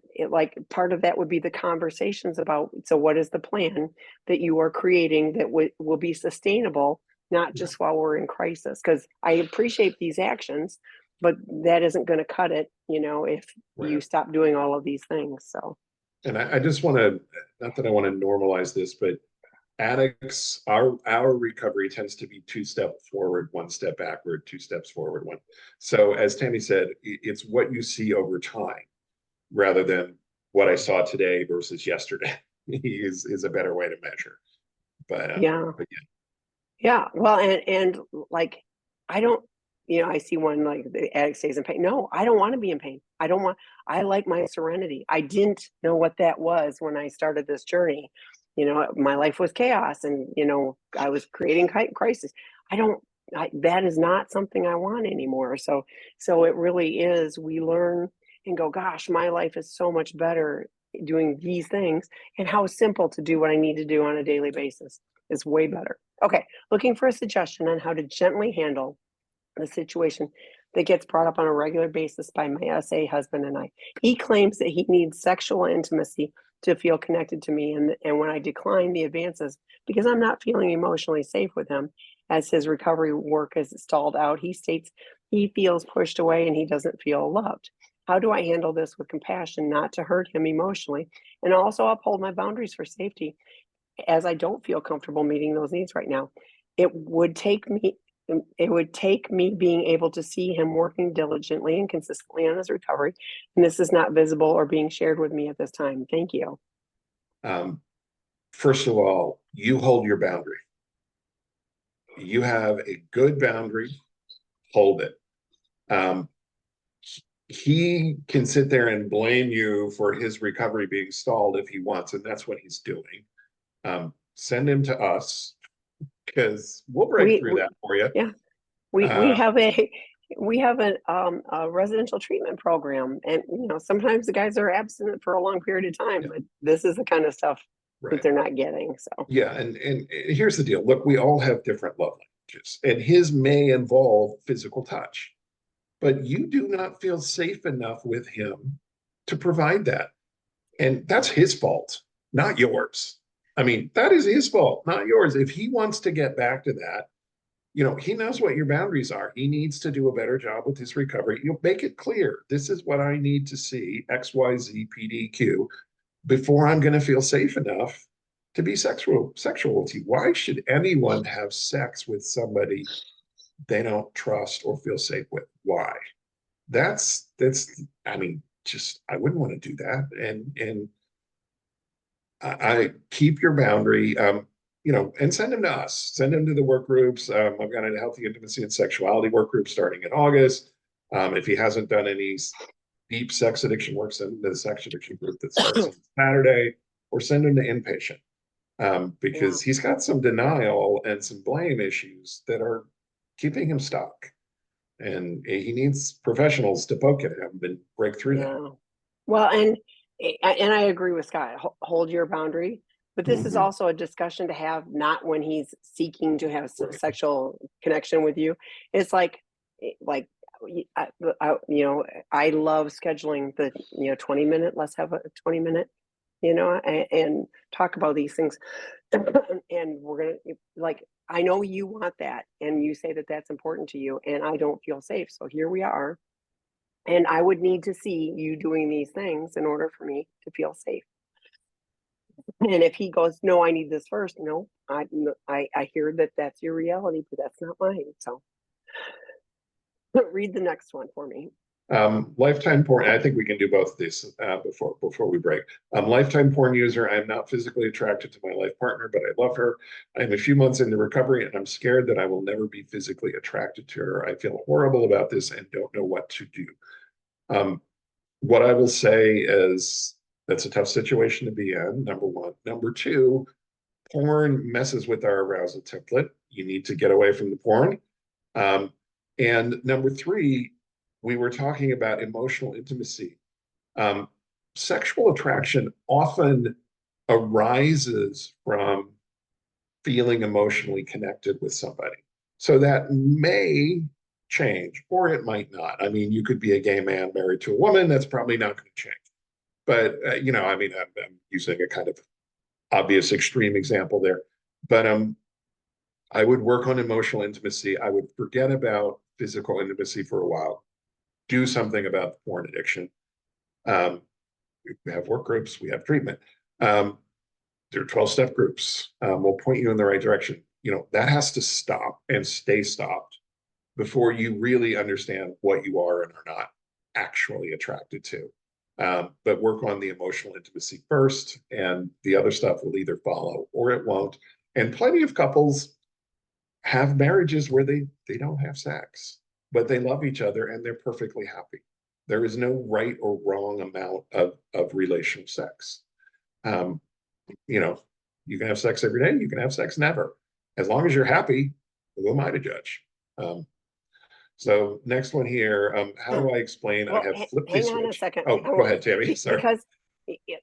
part of that would be the conversations about, so what is the plan that you are creating that will be sustainable not Yeah. just while we're in crisis. Because I appreciate these actions, but that isn't going to cut it, if you Right. stop doing all of these things. So, And I just want to, not that I want to normalize this, but addicts, our recovery tends to be two steps forward, one step backward, two steps forward, one. So as Tammy said, it's what you see over time rather than what I saw today versus yesterday is a better way to measure. yeah. But Yeah. Well, and like, I don't, I see one like the addict stays in pain. No, I don't want to be in pain. I like my serenity. I didn't know what that was when I started this journey. My life was chaos and, I was creating crisis. I don't, that is not something I want anymore. So it really is, we learn and go, gosh, my life is so much better doing these things, and how simple to do what I need to do on a daily basis is way better. Okay, looking for a suggestion on how to gently handle the situation that gets brought up on a regular basis by my SA husband and I. He claims that he needs sexual intimacy to feel connected to me, and when I decline the advances because I'm not feeling emotionally safe with him, as his recovery work is stalled out, he states he feels pushed away and he doesn't feel loved. How do I handle this with compassion, not to hurt him emotionally, and also uphold my boundaries for safety, as I don't feel comfortable meeting those needs right now? It would take me it would take me being able to see him working diligently and consistently on his recovery, and this is not visible or being shared with me at this time. Thank you. um, first of all, you hold your boundary. You have a good boundary, hold it. Um, he can sit there and blame you for his recovery being stalled if he wants, and that's what he's doing. Send him to us because we'll break We, through we that for you. yeah, we Uh, have a residential treatment program, and sometimes the guys are abstinent for a long period of time, yeah, but this is the kind of stuff that right. they're not getting. So Yeah, and here's the deal. Look, we all have different love languages, and his may involve physical touch, but you do not feel safe enough with him to provide that. And that's his fault, not yours. I mean, that is his fault, not yours. If he wants to get back to that, he knows what your boundaries are. He needs to do a better job with his recovery. You'll make it clear. This is what I need to see, X, Y, Z, P, D, Q, before I'm going to feel safe enough to be sexual with you. Why should anyone have sex with somebody they don't trust or feel safe with? Why? That's I mean, just I wouldn't want to do that. And I keep your boundary, and send them to us. Send them to the work groups. I've got a healthy intimacy and sexuality work group starting in August. If he hasn't done any deep sex addiction work, send him to the sex addiction group that starts on Saturday, or send him to inpatient, yeah. because he's got some denial and some blame issues that are keeping him stuck. And he needs professionals to poke at him and break through that. Yeah. Well, and I agree with Scott. Hold your boundary, but this is Mhm. also a discussion to have, not when he's seeking to have Right. sexual connection with you. It's like, like I love scheduling the 20-minute. Let's have a 20-minute, and talk about these things. And we're gonna, like, I know you want that, and you say that that's important to you, and I don't feel safe. So here we are, and I would need to see you doing these things in order for me to feel safe. And if he goes, no, I need this first. No, I hear that that's your reality, but that's not mine. So read the next one for me. Lifetime porn. I think we can do both of these before we break. Lifetime porn user. I'm not physically attracted to my life partner, but I love her. I'm a few months into recovery, and I'm scared that I will never be physically attracted to her. I feel horrible about this and don't know what to do. What I will say is that's a tough situation to be in. Number one. Number two, porn messes with our arousal template. You need to get away from the porn. Um, and number three, we were talking about emotional intimacy. Um, Sexual attraction often arises from feeling emotionally connected with somebody. So that may change, or it might not. I mean, you could be a gay man married to a woman, that's probably not going to change. But, I mean, I'm using a kind of obvious extreme example there. But I would work on emotional intimacy. I would forget about physical intimacy for a while, do something about the porn addiction. We have work groups, we have treatment. There are 12-step groups. We'll point you in the right direction. That has to stop and stay stopped before you really understand what you are and are not actually attracted to. But work on the emotional intimacy first, and the other stuff will either follow or it won't. And plenty of couples have marriages where they don't have sex, but they love each other and they're perfectly happy. There is no right or wrong amount of relational sex. You can have sex every day, you can have sex never. As long as you're happy, who am I to judge? So next one here, how do I explain I have flipped a hang on a switch? second. Oh, go ahead, Tami. Sorry. Because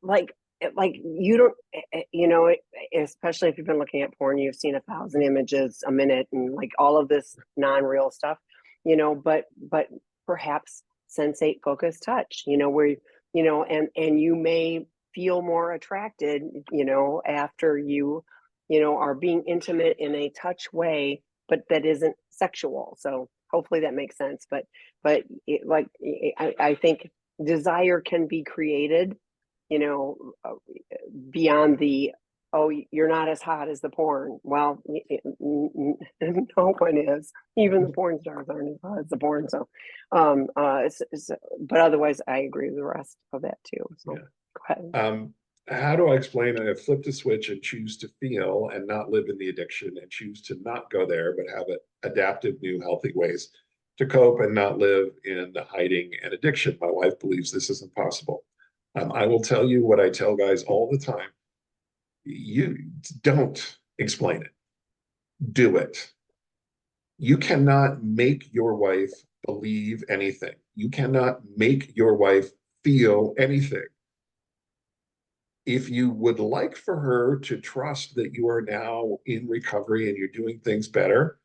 like you don't, especially if you've been looking at porn, you've seen 1,000 images a minute and like all of this non-real stuff, but perhaps sensate, focus, touch, where, and you may feel more attracted, after you are being intimate in a touch way, but that isn't sexual. So hopefully that makes sense. But I think desire can be created, beyond the, oh, you're not as hot as the porn. Well, no one is. Even the porn stars aren't as hot as the porn. So, but otherwise, I agree with the rest of that too. So, go ahead. How do I explain I have flipped a switch and choose to feel and not live in the addiction, and choose to not go there, but have adaptive, new, healthy ways to cope and not live in the hiding and addiction? My wife believes this isn't possible. I will tell you what I tell guys all the time. You don't explain it. Do it. You cannot make your wife believe anything. You cannot make your wife feel anything. If you would like for her to trust that you are now in recovery and you're doing things better,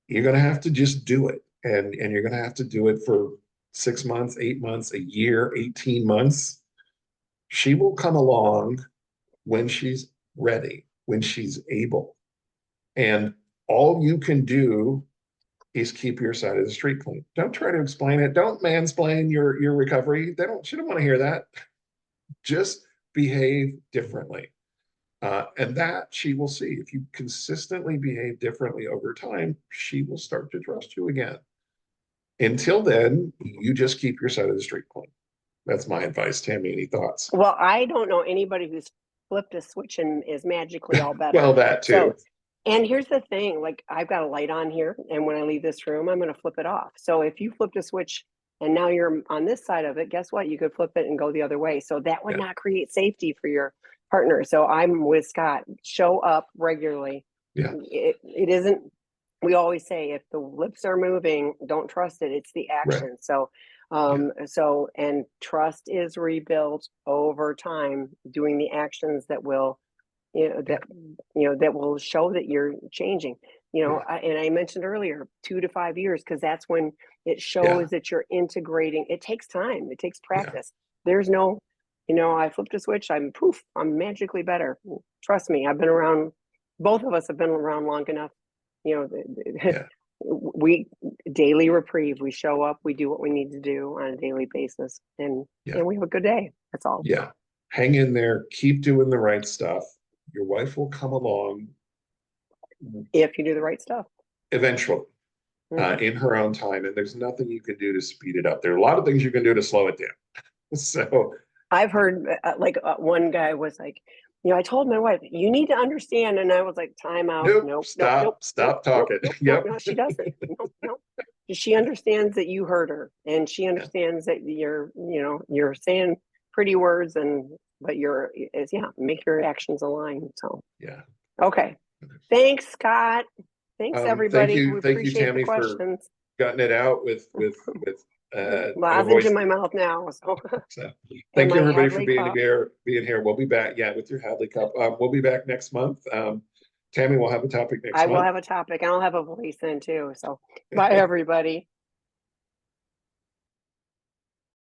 you're going to have to just do it. And you're going to have to do it for 6 months, 8 months, a year, 18 months. She will come along when she's ready, when she's able. And all you can do is keep your side of the street clean. Don't try to explain it. Don't mansplain your recovery. She don't want to hear that. Just behave differently. And that she will see. If you consistently behave differently over time, she will start to trust you again. Until then, you just keep your side of the street clean. That's my advice. Tami, any thoughts? Well, I don't know anybody who's flipped a switch and is magically all better. Well, that too. So, and here's the thing, like I've got a light on here, and when I leave this room, I'm going to flip it off. So if you flipped a switch and now you're on this side of it, guess what? You could flip it and go the other way. So that would not create safety for your partner. So I'm with Scott. Show up regularly. Yeah. It isn't, we always say, if the lips are moving, don't trust it. It's the action. Right. So and trust is rebuilt over time, doing the actions that will, that will show that you're changing, and I mentioned earlier 2 to 5 years, because that's when it shows that you're integrating. It takes time. It takes practice. There's no, I flipped a switch. I'm magically better. Trust me. I've been around, both of us have been around long enough. We daily reprieve. We show up, we do what we need to do on a daily basis, and we have a good day. That's all. Yeah. Hang in there, keep doing the right stuff. Your wife will come along if you do the right stuff eventually, in her own time, and there's nothing you can do to speed it up. There are a lot of things you can do to slow it down. So I've heard one guy was like, I told my wife, you need to understand. And I was like, time out. Nope, stop talking. No, she doesn't. No. She understands that you hurt her, and she understands that you're saying pretty words, but make your actions align. So, okay. Thanks, Scott. Thanks, everybody. Thank you, Tami, for gutting it out with lozenge in my mouth now. So thank you, everybody, for being here. We'll be back, with your Hadley cup. We'll be back next month. Tami will have a topic next month. I will have a topic. I'll have a voice then too. So bye, everybody.